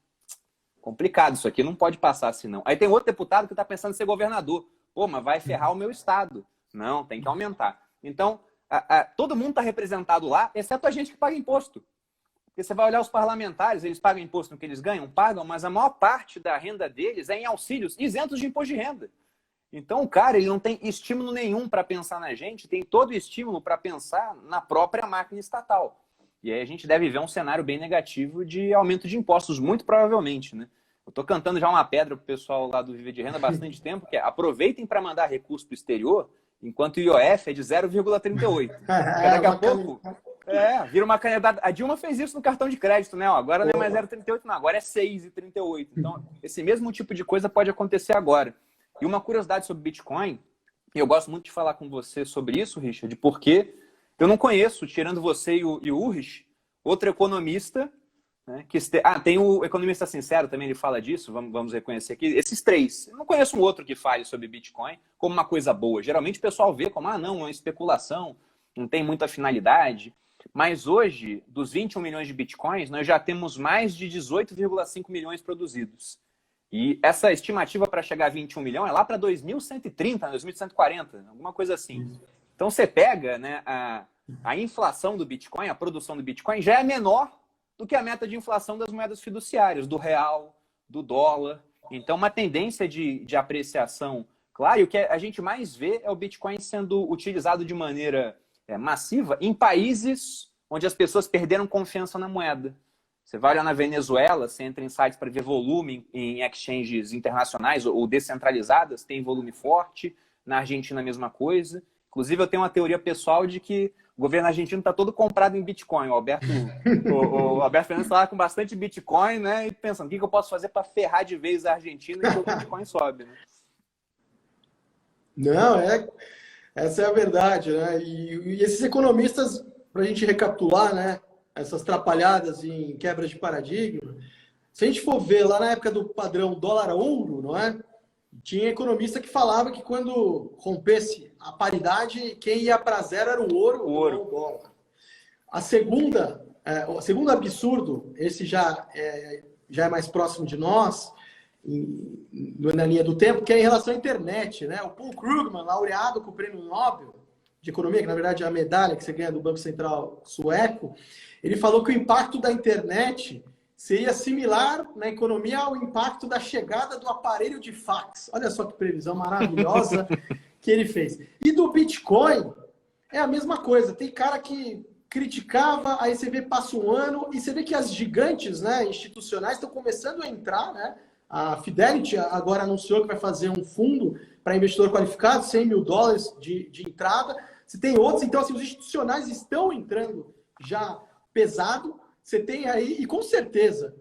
Complicado isso aqui, não pode passar assim não. Aí tem outro deputado que está pensando em ser governador. Pô, mas vai ferrar o meu estado. Não, tem que aumentar. Então, todo mundo está representado lá, exceto a gente que paga imposto. Porque você vai olhar os parlamentares, eles pagam imposto no que eles ganham? Pagam, mas a maior parte da renda deles é em auxílios isentos de imposto de renda. Então, o cara, ele não tem estímulo nenhum para pensar na gente, tem todo o estímulo para pensar na própria máquina estatal. E aí a gente deve ver um cenário bem negativo de aumento de impostos, muito provavelmente, né? Eu estou cantando já uma pedra para o pessoal lá do Viver de Renda há bastante tempo, que é aproveitem para mandar recurso para o exterior, enquanto o IOF é de 0,38. Daqui a pouco, vira uma caneta. A Dilma fez isso no cartão de crédito, né? Agora não é mais 0,38, não, agora é 6,38. Então, esse mesmo tipo de coisa pode acontecer agora. E uma curiosidade sobre Bitcoin, e eu gosto muito de falar com você sobre isso, Richard, porque eu não conheço, tirando você e o Ulrich, outro economista, né, tem o Economista Sincero também, ele fala disso, vamos reconhecer aqui, esses 3. Eu não conheço um outro que fale sobre Bitcoin como uma coisa boa. Geralmente o pessoal vê como, não, é uma especulação, não tem muita finalidade. Mas hoje, dos 21 milhões de Bitcoins, nós já temos mais de 18,5 milhões produzidos. E essa estimativa para chegar a 21 milhões é lá para 2130, 2140, alguma coisa assim. Então você pega, né, a inflação do Bitcoin, a produção do Bitcoin já é menor do que a meta de inflação das moedas fiduciárias, do real, do dólar. Então uma tendência de apreciação clara, e o que a gente mais vê é o Bitcoin sendo utilizado de maneira massiva em países onde as pessoas perderam confiança na moeda. Você vai olhar na Venezuela, você entra em sites para ver volume em exchanges internacionais ou descentralizadas, tem volume forte. Na Argentina, a mesma coisa. Inclusive, eu tenho uma teoria pessoal de que o governo argentino está todo comprado em Bitcoin. O Alberto Fernandes está lá com bastante Bitcoin, né? E pensando, o que eu posso fazer para ferrar de vez a Argentina e que o Bitcoin sobe, né? Não, essa é a verdade, né? E esses economistas, para a gente recapitular, né? Essas trapalhadas em quebra de paradigma, se a gente for ver lá na época do padrão dólar-ouro, não é? Tinha economista que falava que quando rompesse a paridade, quem ia para zero era o ouro. Não o dólar. O segundo absurdo, esse já é mais próximo de nós, na linha do tempo, que é em relação à internet, né? O Paul Krugman, laureado com o prêmio Nobel de Economia, que na verdade é a medalha que você ganha do Banco Central Sueco, ele falou que o impacto da internet seria similar na economia ao impacto da chegada do aparelho de fax. Olha só que previsão maravilhosa que ele fez. E do Bitcoin é a mesma coisa. Tem cara que criticava, aí você vê, passa um ano, e você vê que as gigantes, né, institucionais estão começando a entrar, né? A Fidelity agora anunciou que vai fazer um fundo para investidor qualificado, $100 mil de entrada. Você tem outros, então assim, os institucionais estão entrando já pesado. Você tem aí, e com certeza,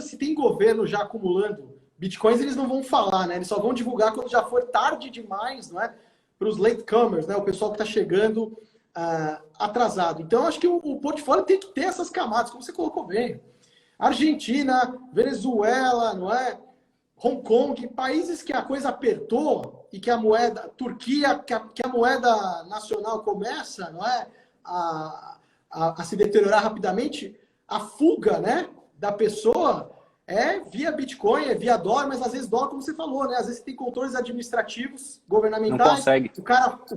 se tem governo já acumulando bitcoins, eles não vão falar, né? Eles só vão divulgar quando já for tarde demais, não é? Para os latecomers, né? O pessoal que está chegando atrasado. Então, acho que o portfólio tem que ter essas camadas, como você colocou bem. Argentina, Venezuela, não é? Hong Kong, países que a coisa apertou e que a moeda, Turquia, que a moeda nacional começa, não é? A a se deteriorar rapidamente, a fuga, né, da pessoa é via Bitcoin, é via dólar, mas às vezes dólar, como você falou, né? Às vezes tem controles administrativos, Não governamentais. consegue. O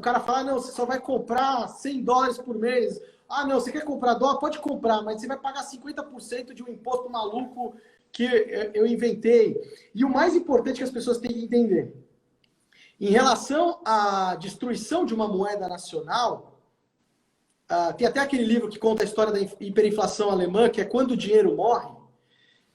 cara fala, não, você só vai comprar $100 por mês. Ah, não, você quer comprar dólar? Pode comprar, mas você vai pagar 50% de um imposto maluco que eu inventei. E o mais importante que as pessoas têm que entender, em relação à destruição de uma moeda nacional, tem até aquele livro que conta a história da hiperinflação alemã, que é Quando o Dinheiro Morre,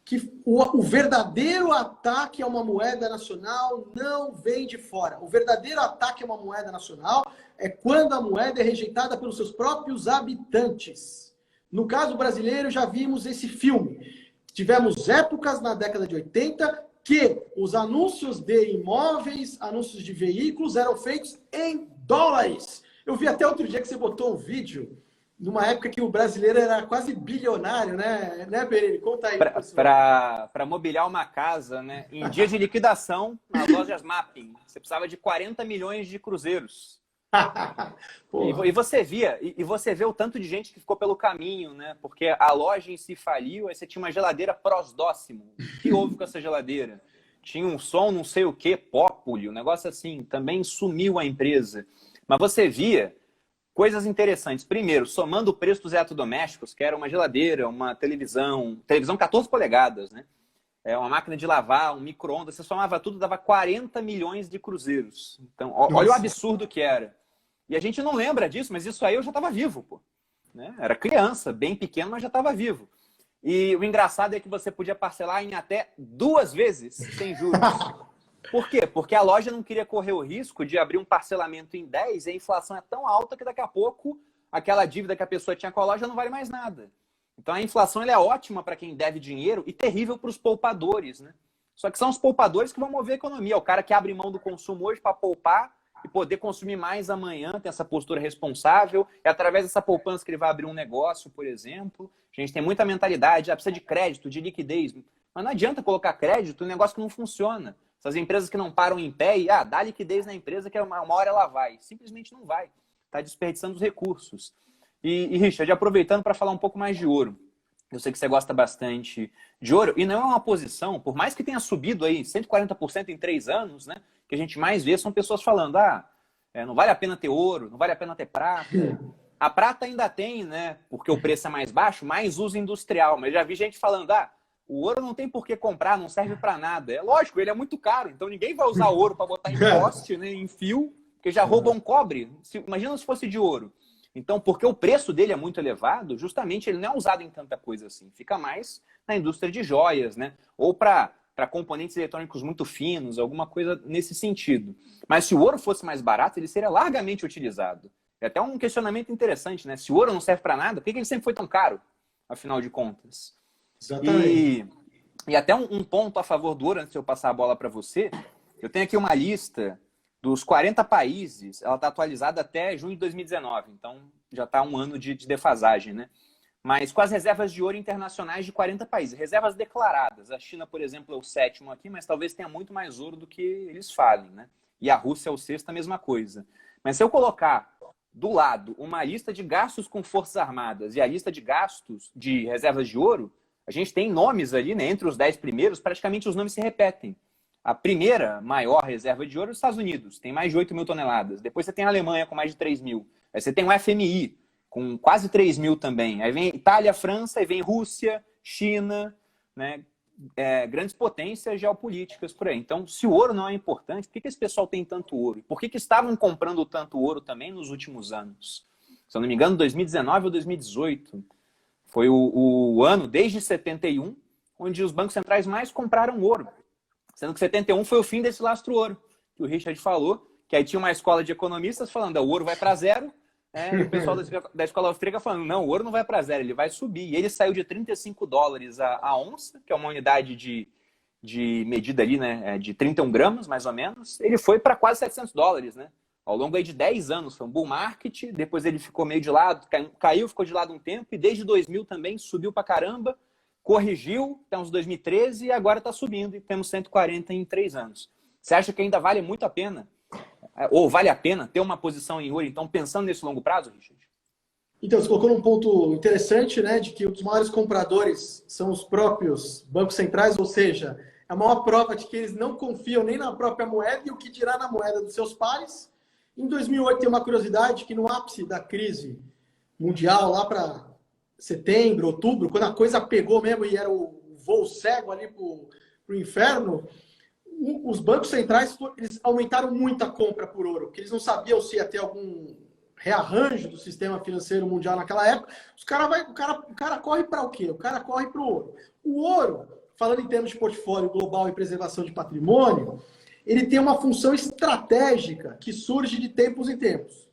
que o verdadeiro ataque a uma moeda nacional não vem de fora. O verdadeiro ataque a uma moeda nacional é quando a moeda é rejeitada pelos seus próprios habitantes. No caso brasileiro, já vimos esse filme. Tivemos épocas na década de 80 que os anúncios de imóveis, anúncios de veículos eram feitos em dólares. Eu vi até outro dia que você botou um vídeo numa época que o brasileiro era quase bilionário, né? Né, Pereira? Conta aí. Para mobiliar uma casa, né? Em dia de liquidação, nas lojas Mapping, você precisava de 40 milhões de cruzeiros. E você vê o tanto de gente que ficou pelo caminho, né? Porque a loja em si faliu, aí você tinha uma geladeira Prosdóximo. O que houve com essa geladeira? Tinha um som não sei o que, Populi, um negócio assim. Também sumiu a empresa. Mas você via coisas interessantes. Primeiro, somando o preço dos eletrodomésticos, que era uma geladeira, uma televisão 14 polegadas, né? Uma máquina de lavar, um micro-ondas, você somava tudo, dava 40 milhões de cruzeiros. Então, olha o absurdo que era. E a gente não lembra disso, mas isso aí eu já estava vivo, pô. Né? Era criança, bem pequeno, mas já estava vivo. E o engraçado é que você podia parcelar em até 2 vezes sem juros. Por quê? Porque a loja não queria correr o risco de abrir um parcelamento em 10 e a inflação é tão alta que daqui a pouco aquela dívida que a pessoa tinha com a loja não vale mais nada. Então a inflação ela é ótima para quem deve dinheiro e terrível para os poupadores, né? Só que são os poupadores que vão mover a economia. O cara que abre mão do consumo hoje para poupar e poder consumir mais amanhã, tem essa postura responsável. É através dessa poupança que ele vai abrir um negócio, por exemplo. A gente tem muita mentalidade, precisa de crédito, de liquidez. Mas não adianta colocar crédito em um negócio que não funciona. Essas empresas que não param em pé e dá liquidez na empresa que uma hora ela vai. Simplesmente não vai. Está desperdiçando os recursos. E Richard, aproveitando para falar um pouco mais de ouro. Eu sei que você gosta bastante de ouro. E não é uma posição, por mais que tenha subido aí 140% em 3 anos, né? Que a gente mais vê são pessoas falando, não vale a pena ter ouro, não vale a pena ter prata. A prata ainda tem, né? Porque o preço é mais baixo, mais uso industrial. Mas já vi gente falando, o ouro não tem por que comprar, não serve para nada. É lógico, ele é muito caro, então ninguém vai usar ouro para botar em poste, né, em fio, porque já roubam cobre. Imagina se fosse de ouro. Então, porque o preço dele é muito elevado, justamente ele não é usado em tanta coisa assim. Fica mais na indústria de joias, né? Ou para componentes eletrônicos muito finos, alguma coisa nesse sentido. Mas se o ouro fosse mais barato, ele seria largamente utilizado. É até um questionamento interessante, né? Se o ouro não serve para nada, por que ele sempre foi tão caro, afinal de contas? Exatamente. E até um ponto a favor do ouro, antes de eu passar a bola para você, eu tenho aqui uma lista dos 40 países, ela está atualizada até junho de 2019, então já está um ano de defasagem, né? Mas com as reservas de ouro internacionais de 40 países, reservas declaradas. A China, por exemplo, é o 7º aqui, mas talvez tenha muito mais ouro do que eles falem, né? E a Rússia é o 6º, a mesma coisa. Mas se eu colocar do lado uma lista de gastos com forças armadas e a lista de gastos de reservas de ouro, a gente tem nomes ali, né? Entre os 10 primeiros, praticamente os nomes se repetem. A primeira maior reserva de ouro é os Estados Unidos, tem mais de 8 mil toneladas. Depois você tem a Alemanha com mais de 3 mil. Aí você tem o FMI com quase 3 mil também. Aí vem Itália, França, aí vem Rússia, China, né? Grandes potências geopolíticas por aí. Então, se o ouro não é importante, por que esse pessoal tem tanto ouro? Por que estavam comprando tanto ouro também nos últimos anos? Se eu não me engano, 2019 ou 2018 foi o ano, desde 71, onde os bancos centrais mais compraram ouro. Sendo que 71 foi o fim desse lastro ouro, que o Richard falou, que aí tinha uma escola de economistas falando, o ouro vai para zero, o pessoal da escola austríaca falando, não, o ouro não vai para zero, ele vai subir. E ele saiu de $35 a onça, que é uma unidade de medida ali, né, de 31 gramas, mais ou menos, ele foi para quase $700, né? Ao longo aí de 10 anos, foi um bull market, depois ele ficou meio de lado, caiu, ficou de lado um tempo, e desde 2000 também subiu para caramba, corrigiu até uns 2013 e agora está subindo e temos 140 em 3 anos. Você acha que ainda vale muito a pena, ou vale a pena ter uma posição em ouro, então pensando nesse longo prazo, Richard? Então, você colocou num ponto interessante, né, de que os maiores compradores são os próprios bancos centrais, ou seja, é a maior prova de que eles não confiam nem na própria moeda e o que dirá na moeda dos seus pares. Em 2008, tem uma curiosidade que no ápice da crise mundial, lá para setembro, outubro, quando a coisa pegou mesmo e era o voo cego ali para o inferno, os bancos centrais eles aumentaram muito a compra por ouro, porque eles não sabiam se ia ter algum rearranjo do sistema financeiro mundial naquela época. O cara corre para o quê? O cara corre para o ouro. O ouro, falando em termos de portfólio global e preservação de patrimônio, ele tem uma função estratégica que surge de tempos em tempos.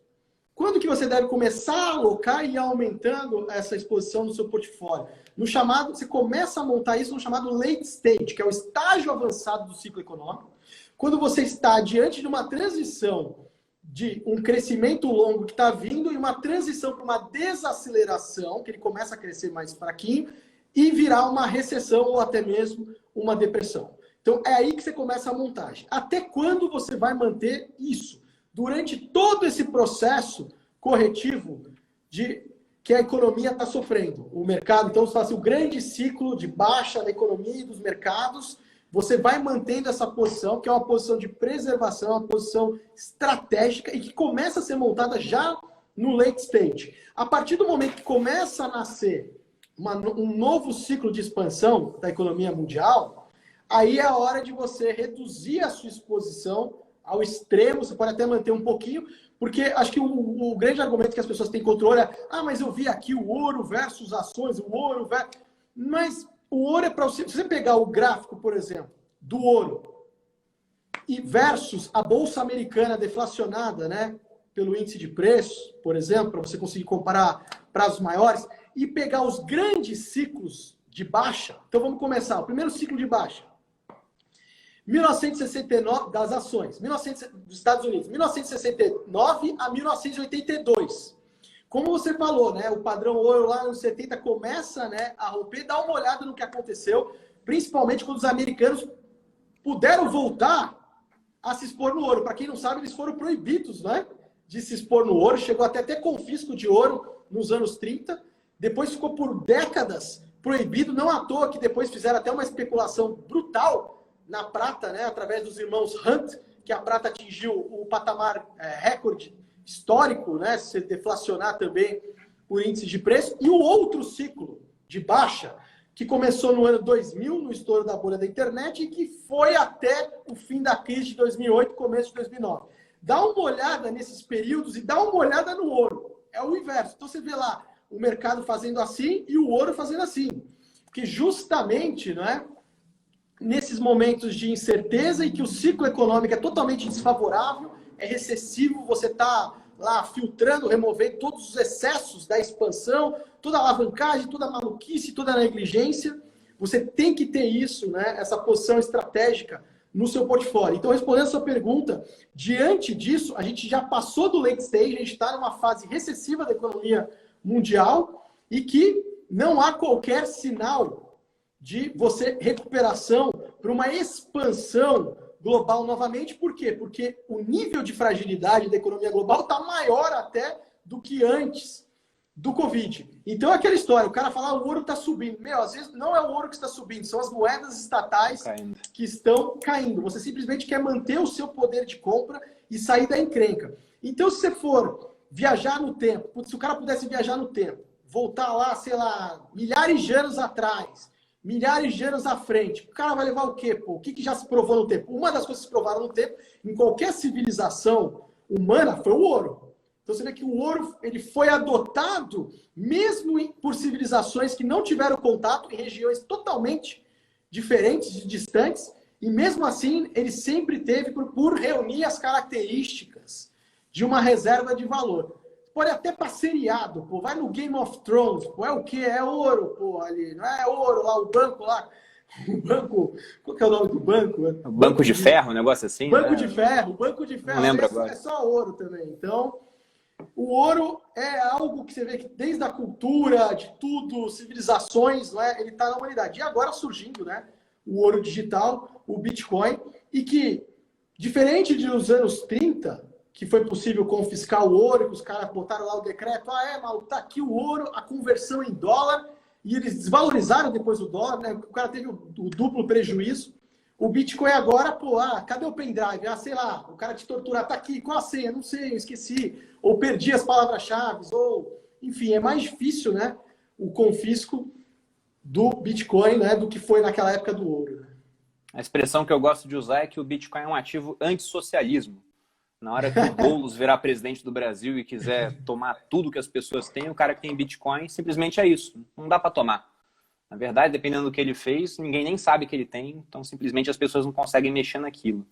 Quando que você deve começar a alocar e ir aumentando essa exposição no seu portfólio? No chamado, você começa a montar isso no chamado late stage, que é o estágio avançado do ciclo econômico. Quando você está diante de uma transição de um crescimento longo que está vindo e uma transição para uma desaceleração, que ele começa a crescer mais fraquinho, e virar uma recessão ou até mesmo uma depressão. Então, é aí que você começa a montagem. Até quando você vai manter isso? Durante todo esse processo corretivo de que a economia está sofrendo. O mercado, então, se faz o grande ciclo de baixa da economia e dos mercados, você vai mantendo essa posição, que é uma posição de preservação, uma posição estratégica e que começa a ser montada já no late stage. A partir do momento que começa a nascer um novo ciclo de expansão da economia mundial, aí é a hora de você reduzir a sua exposição ao extremo, você pode até manter um pouquinho, porque acho que o grande argumento que as pessoas têm contra o ouro é mas eu vi aqui o ouro versus ações, o ouro versus... Mas o ouro é para você... Se você pegar o gráfico, por exemplo, do ouro e versus a Bolsa Americana deflacionada, né, pelo índice de preço, por exemplo, para você conseguir comparar prazos maiores, e pegar os grandes ciclos de baixa. Então vamos começar. O primeiro ciclo de baixa. 1969, das ações, dos Estados Unidos, 1969 a 1982. Como você falou, né, o padrão ouro lá nos 70 começa, né, a romper. Dá uma olhada no que aconteceu, principalmente quando os americanos puderam voltar a se expor no ouro. Para quem não sabe, eles foram proibidos, né, de se expor no ouro. Chegou até ter confisco de ouro nos anos 30. Depois ficou por décadas proibido. Não à toa que depois fizeram até uma especulação brutal na prata, né, através dos irmãos Hunt, que a prata atingiu o patamar recorde histórico, né, se deflacionar também o índice de preço. E o outro ciclo de baixa, que começou no ano 2000, no estouro da bolha da internet, e que foi até o fim da crise de 2008, começo de 2009. Dá uma olhada nesses períodos e dá uma olhada no ouro. É o inverso. Então você vê lá o mercado fazendo assim e o ouro fazendo assim. Porque justamente, não é, nesses momentos de incerteza e que o ciclo econômico é totalmente desfavorável, é recessivo, você está lá filtrando, removendo todos os excessos da expansão, toda a alavancagem, toda a maluquice, toda a negligência. Você tem que ter isso, né, essa posição estratégica no seu portfólio. Então, respondendo a sua pergunta, diante disso, a gente já passou do late stage, a gente está numa fase recessiva da economia mundial e que não há qualquer sinal de você recuperação para uma expansão global novamente. Por quê? Porque o nível de fragilidade da economia global está maior até do que antes do Covid. Então, é aquela história, o cara fala, o ouro está subindo. Meu, às vezes não é o ouro que está subindo, são as moedas estatais que estão caindo. Você simplesmente quer manter o seu poder de compra e sair da encrenca. Então, se você for viajar no tempo, se o cara pudesse viajar no tempo, voltar lá, sei lá, milhares de anos atrás, milhares de anos à frente, o cara vai levar o quê, pô? O que já se provou no tempo? Uma das coisas que se provaram no tempo, em qualquer civilização humana, foi o ouro. Então você vê que o ouro ele foi adotado mesmo por civilizações que não tiveram contato em regiões totalmente diferentes e distantes, e mesmo assim ele sempre teve por reunir as características de uma reserva de valor. Pode até para seriado, pô, vai no Game of Thrones, pô, é o quê? É ouro, pô, ali, não é ouro lá, o banco lá, o banco, qual que é o nome do banco? O banco de ferro, um negócio assim? Banco né? de ferro, banco de ferro, não lembro agora. É só ouro também. Então, o ouro é algo que você vê que desde a cultura, de tudo, civilizações, não é? Ele está na humanidade. E agora surgindo, né, o ouro digital, o Bitcoin, e que, diferente dos anos 30, que foi possível confiscar o ouro, que os caras botaram lá o decreto, maluco, tá aqui o ouro, a conversão em dólar, e eles desvalorizaram depois o dólar, né? O cara teve o duplo prejuízo. O Bitcoin agora, cadê o pendrive? Sei lá, o cara te torturar, tá aqui, qual a senha? Não sei, eu esqueci. Ou perdi as palavras-chave, ou... Enfim, é mais difícil, né? O confisco do Bitcoin, né? Do que foi naquela época do ouro. Né? A expressão que eu gosto de usar é que o Bitcoin é um ativo antissocialismo. Na hora que o Boulos virar presidente do Brasil e quiser tomar tudo que as pessoas têm, o cara que tem Bitcoin simplesmente é isso. Não dá para tomar. Na verdade, dependendo do que ele fez, ninguém nem sabe que ele tem, então simplesmente as pessoas não conseguem mexer naquilo.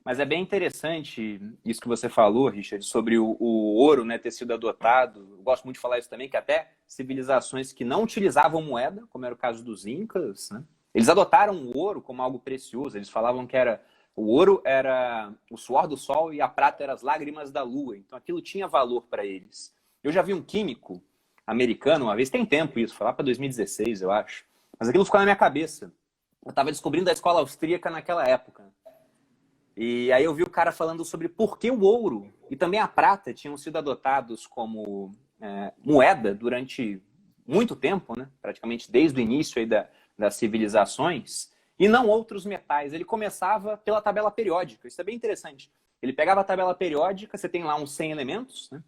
Mas é bem interessante isso que você falou, Richard, sobre o ouro, né, ter sido adotado. Eu gosto muito de falar isso também, que até civilizações que não utilizavam moeda, como era o caso dos Incas, né, eles adotaram o ouro como algo precioso. Eles falavam que o ouro era o suor do sol e a prata era as lágrimas da lua. Então aquilo tinha valor para eles. Eu já vi um químico americano uma vez, tem tempo isso, foi lá para 2016, eu acho. Mas aquilo ficou na minha cabeça. Eu estava descobrindo a escola austríaca naquela época. E aí eu vi o cara falando sobre por que o ouro e também a prata tinham sido adotados como moeda durante muito tempo, né? Praticamente desde o início aí das civilizações, e não outros metais. Ele começava pela tabela periódica. Isso é bem interessante. Ele pegava a tabela periódica, você tem lá uns 100 elementos, né?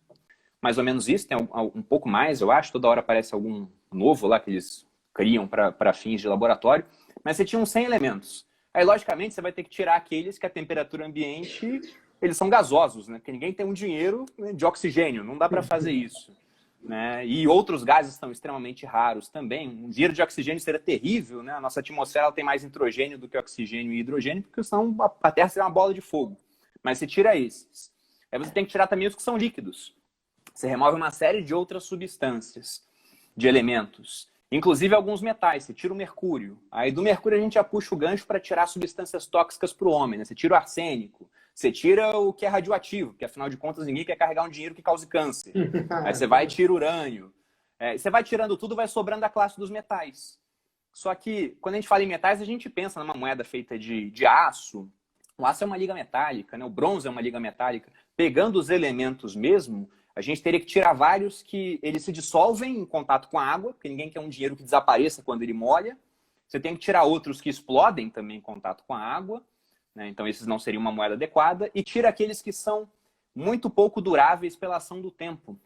Mais ou menos isso, tem um pouco mais, eu acho. Toda hora aparece algum novo lá que eles criam para fins de laboratório. Mas você tinha uns 100 elementos. Aí, logicamente, você vai ter que tirar aqueles que a temperatura ambiente, eles são gasosos, né? Porque ninguém tem um dinheiro, né, de oxigênio, não dá para fazer isso. Né? E outros gases são extremamente raros também. Um dinheiro de oxigênio seria terrível, né? A nossa atmosfera ela tem mais nitrogênio do que oxigênio e hidrogênio, porque senão a Terra seria uma bola de fogo. Mas você tira esses. Aí você tem que tirar também os que são líquidos. Você remove uma série de outras substâncias, de elementos. Inclusive alguns metais. Você tira o mercúrio. Aí do mercúrio a gente já puxa o gancho para tirar substâncias tóxicas para o homem. Né? Você tira o arsênico. Você tira o que é radioativo, porque afinal de contas ninguém quer carregar um dinheiro que cause câncer. Aí você vai e tira urânio. Você vai tirando tudo, vai sobrando a classe dos metais. Só que quando a gente fala em metais, a gente pensa numa moeda feita de aço. O aço é uma liga metálica, né? O bronze é uma liga metálica. Pegando os elementos mesmo, a gente teria que tirar vários que eles se dissolvem em contato com a água, porque ninguém quer um dinheiro que desapareça quando ele molha. Você tem que tirar outros que explodem também em contato com a água. Né? Então, esses não seriam uma moeda adequada. E tira aqueles que são muito pouco duráveis pela ação do tempo.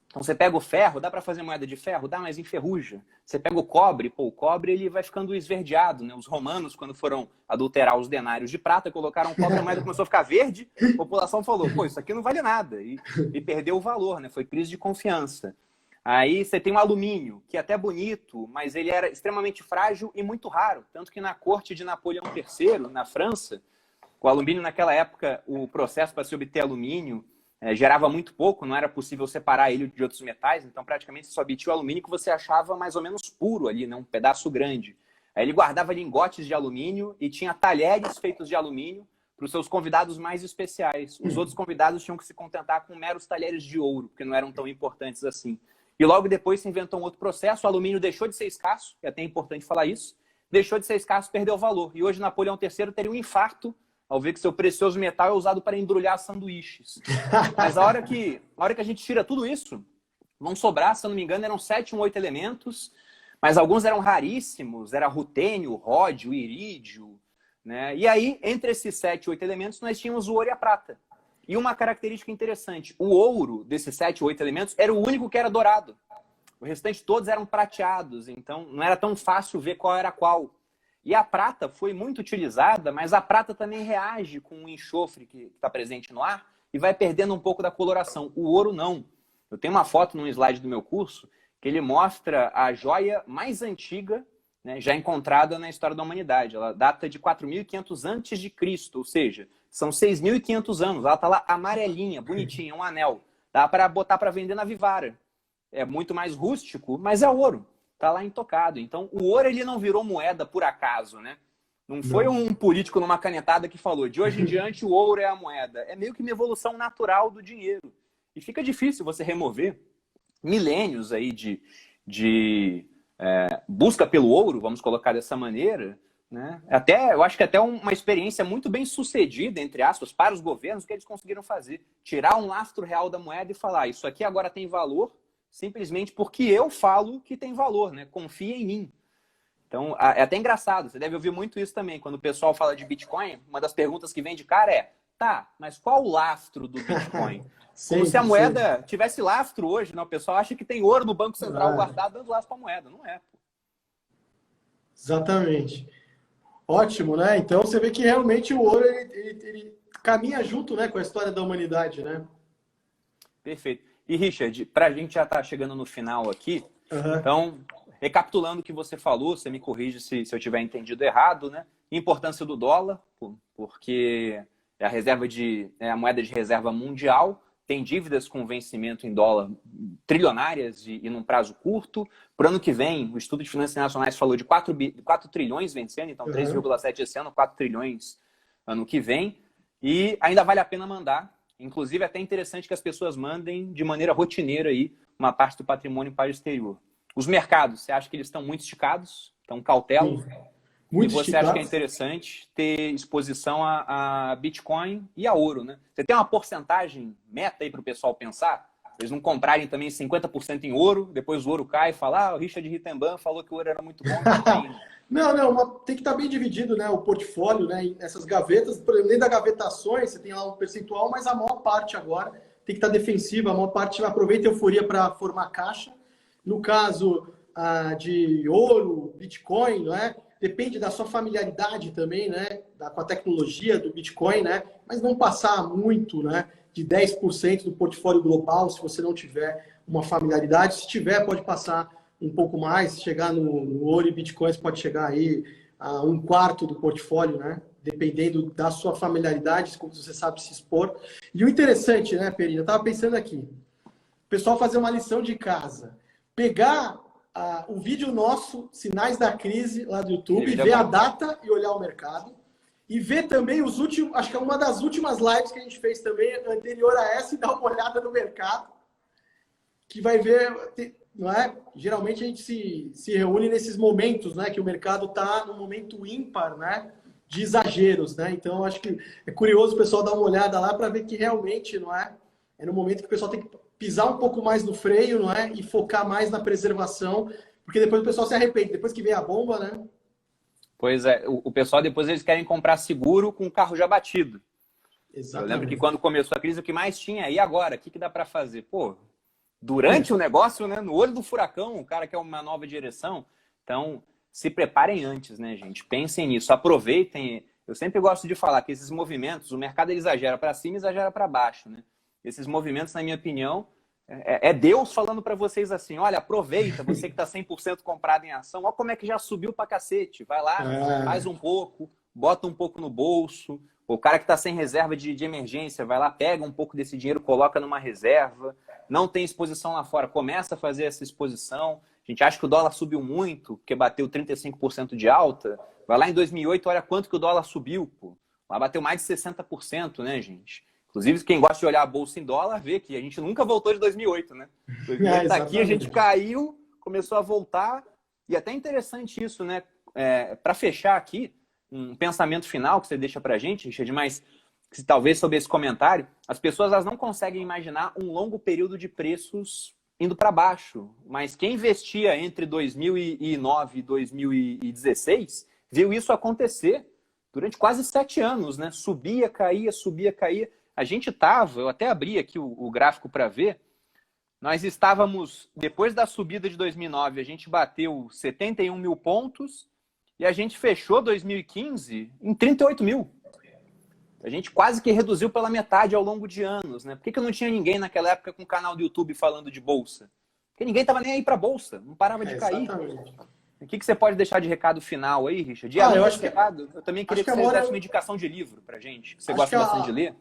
Então, você pega o ferro, dá para fazer moeda de ferro? Dá, mas enferruja. Você pega o cobre, o cobre ele vai ficando esverdeado. Né? Os romanos, quando foram adulterar os denários de prata, colocaram cobre, a moeda começou a ficar verde, a população falou, isso aqui não vale nada. E perdeu o valor, né? Foi crise de confiança. Aí você tem o alumínio, que é até bonito, mas ele era extremamente frágil e muito raro. Tanto que na corte de Napoleão III, na França, o alumínio naquela época, o processo para se obter alumínio gerava muito pouco, não era possível separar ele de outros metais, então praticamente só obtinha o alumínio que você achava mais ou menos puro ali, né? Um pedaço grande. Aí ele guardava lingotes de alumínio e tinha talheres feitos de alumínio para os seus convidados mais especiais. Os outros convidados tinham que se contentar com meros talheres de ouro, porque não eram tão importantes assim. E logo depois se inventou um outro processo, o alumínio deixou de ser escasso, é até importante falar isso, deixou de ser escasso, perdeu valor. E hoje Napoleão III teria um infarto ao ver que seu precioso metal é usado para embrulhar sanduíches. Mas a hora que a gente tira tudo isso, vão sobrar, se eu não me engano, eram 7 ou 8 elementos, mas alguns eram raríssimos, era rutênio, ródio, irídio. Né? E aí, entre esses 7 ou 8 elementos, nós tínhamos o ouro e a prata. E uma característica interessante, o ouro desses 7 ou 8 elementos era o único que era dourado. O restante todos eram prateados, então não era tão fácil ver qual era qual. E a prata foi muito utilizada, mas a prata também reage com o enxofre que está presente no ar e vai perdendo um pouco da coloração. O ouro não. Eu tenho uma foto num slide do meu curso que ele mostra a joia mais antiga, né, já encontrada na história da humanidade. Ela data de 4.500 a.C., ou seja, são 6.500 anos. Ela está lá amarelinha, bonitinha, um anel. Dá para botar para vender na Vivara. É muito mais rústico, mas é ouro. Está lá intocado. Então, o ouro ele não virou moeda por acaso, né? Não foi um político numa canetada que falou, de hoje em diante o ouro é a moeda. É meio que uma evolução natural do dinheiro. E fica difícil você remover milênios aí de busca pelo ouro, vamos colocar dessa maneira, né? Eu acho que até uma experiência muito bem sucedida, entre aspas, para os governos, que eles conseguiram fazer. Tirar um lastro real da moeda e falar, isso aqui agora tem valor, simplesmente porque eu falo que tem valor, né? Confia em mim. Então, é até engraçado, você deve ouvir muito isso também. Quando o pessoal fala de Bitcoin, uma das perguntas que vem de cara é, tá, mas qual o lastro do Bitcoin? Como se a moeda tivesse lastro hoje, né? O pessoal acha que tem ouro no Banco Central guardado dando lastro para a moeda. Não é. Exatamente. Ótimo, né? Então você vê que realmente o ouro ele caminha junto, né, com a história da humanidade, né? Perfeito. E Richard, para a gente já estar chegando no final aqui, então, recapitulando o que você falou, você me corrige se eu tiver entendido errado, né? Importância do dólar, porque é a moeda de reserva mundial, tem dívidas com vencimento em dólar trilionárias e num prazo curto. Para o ano que vem, o Estudo de Finanças Internacionais falou de 4 trilhões vencendo, então 3,7 esse ano, 4 trilhões ano que vem. E ainda vale a pena mandar. Inclusive, é até interessante que as pessoas mandem de maneira rotineira aí uma parte do patrimônio para o exterior. Os mercados, você acha que eles estão muito esticados? Então, cautela. Muito e você esticado. acha que é interessante ter exposição a Bitcoin e a ouro, né? Você tem uma porcentagem meta aí para o pessoal pensar? Eles não comprarem também 50% em ouro, depois o ouro cai e fala, o Richard Rittenban falou que o ouro era muito bom, tá caindo. Não, tem que estar bem dividido, né, o portfólio, né, nessas gavetas. Por exemplo, dentro da gaveta ações, você tem lá um percentual, mas a maior parte agora tem que estar defensiva, a maior parte aproveita a euforia para formar caixa. No caso de ouro, Bitcoin, né, depende da sua familiaridade também, né, com a tecnologia do Bitcoin, né, mas não passar muito, né, de 10% do portfólio global, se você não tiver uma familiaridade. Se tiver, pode passar um pouco mais, chegar no ouro e bitcoins pode chegar aí a 1/4 do portfólio, né? Dependendo da sua familiaridade, como você sabe se expor. E o interessante, né, Perina? Eu estava pensando aqui, o pessoal fazer uma lição de casa, pegar o vídeo nosso, Sinais da Crise, lá do YouTube, ver a data e olhar o mercado, e ver também os últimos, acho que é uma das últimas lives que a gente fez também, anterior a essa, e dar uma olhada no mercado, que vai ver... Não é? Geralmente a gente se reúne nesses momentos, né, que o mercado está no momento ímpar, né, de exageros, né? Então acho que é curioso o pessoal dar uma olhada lá para ver que realmente, não é? É no momento que o pessoal tem que pisar um pouco mais no freio, não é? E focar mais na preservação, porque depois o pessoal se arrepende, depois que vem a bomba, né? Pois é, o pessoal depois eles querem comprar seguro com o carro já batido. Exatamente. Eu lembro que quando começou a crise o que mais tinha, e agora? O que dá para fazer? Pô, durante o negócio, né, no olho do furacão, o cara quer uma nova direção. Então, se preparem antes, né, gente? Pensem nisso, aproveitem. Eu sempre gosto de falar que esses movimentos, o mercado ele exagera para cima e exagera para baixo, né? Esses movimentos, na minha opinião, é Deus falando para vocês assim, olha, aproveita, você que está 100% comprado em ação, olha como é que já subiu para cacete. Vai lá, faz um pouco, bota um pouco no bolso. O cara que está sem reserva de emergência, vai lá, pega um pouco desse dinheiro, coloca numa reserva. Não tem exposição lá fora, começa a fazer essa exposição. A gente acha que o dólar subiu muito, porque bateu 35% de alta. Vai lá em 2008, olha quanto que o dólar subiu. Pô. Lá bateu mais de 60%, né, gente? Inclusive, quem gosta de olhar a bolsa em dólar, vê que a gente nunca voltou de 2008, né? 2008 tá aqui, a gente caiu, começou a voltar. E até interessante isso, né? Para fechar aqui, um pensamento final que você deixa pra gente, Richard, mas talvez sobre esse comentário, as pessoas elas não conseguem imaginar um longo período de preços indo para baixo. Mas quem investia entre 2009 e 2016 viu isso acontecer durante quase 7 anos, né? Subia, caía, subia, caía. A gente estava, eu até abri aqui o gráfico para ver, nós estávamos, depois da subida de 2009, a gente bateu 71 mil pontos e a gente fechou 2015 em 38 mil. A gente quase que reduziu pela metade ao longo de anos, né? Por que não tinha ninguém naquela época com um canal do YouTube falando de bolsa? Porque ninguém estava nem aí para bolsa, não parava de cair. Exatamente. O que você pode deixar de recado final aí, Richard? Eu acho que eu também queria que você desse uma indicação de livro para gente. Você gosta bastante de ler?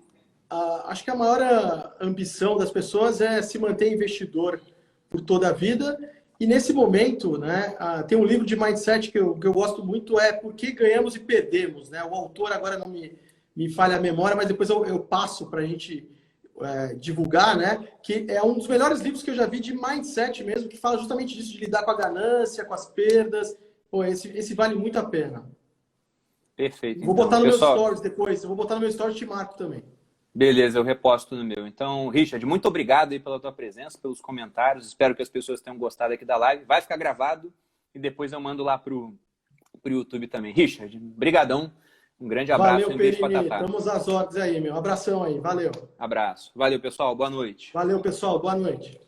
Acho que a maior ambição das pessoas é se manter investidor por toda a vida. E nesse momento, né, tem um livro de mindset que eu gosto muito, é Por que Ganhamos e Perdemos. Né? O autor agora não me falha a memória, mas depois eu passo para a gente divulgar, né? Que é um dos melhores livros que eu já vi de mindset mesmo, que fala justamente disso, de lidar com a ganância, com as perdas. Pô, esse vale muito a pena. Perfeito. Vou Então, botar no meu pessoal, stories depois. Eu vou botar no meu stories e te marco também. beleza, eu reposto no meu. Então, Richard, muito obrigado aí pela tua presença, pelos comentários. Espero que as pessoas tenham gostado aqui da live. Vai ficar gravado e depois eu mando lá pro YouTube também. Richard, brigadão. Um grande abraço e Valeu, um beijo pra Perini. Tatá. Estamos às ordens aí, meu. Abração aí. Valeu. Abraço. Valeu, pessoal. Boa noite. Valeu, pessoal. Boa noite.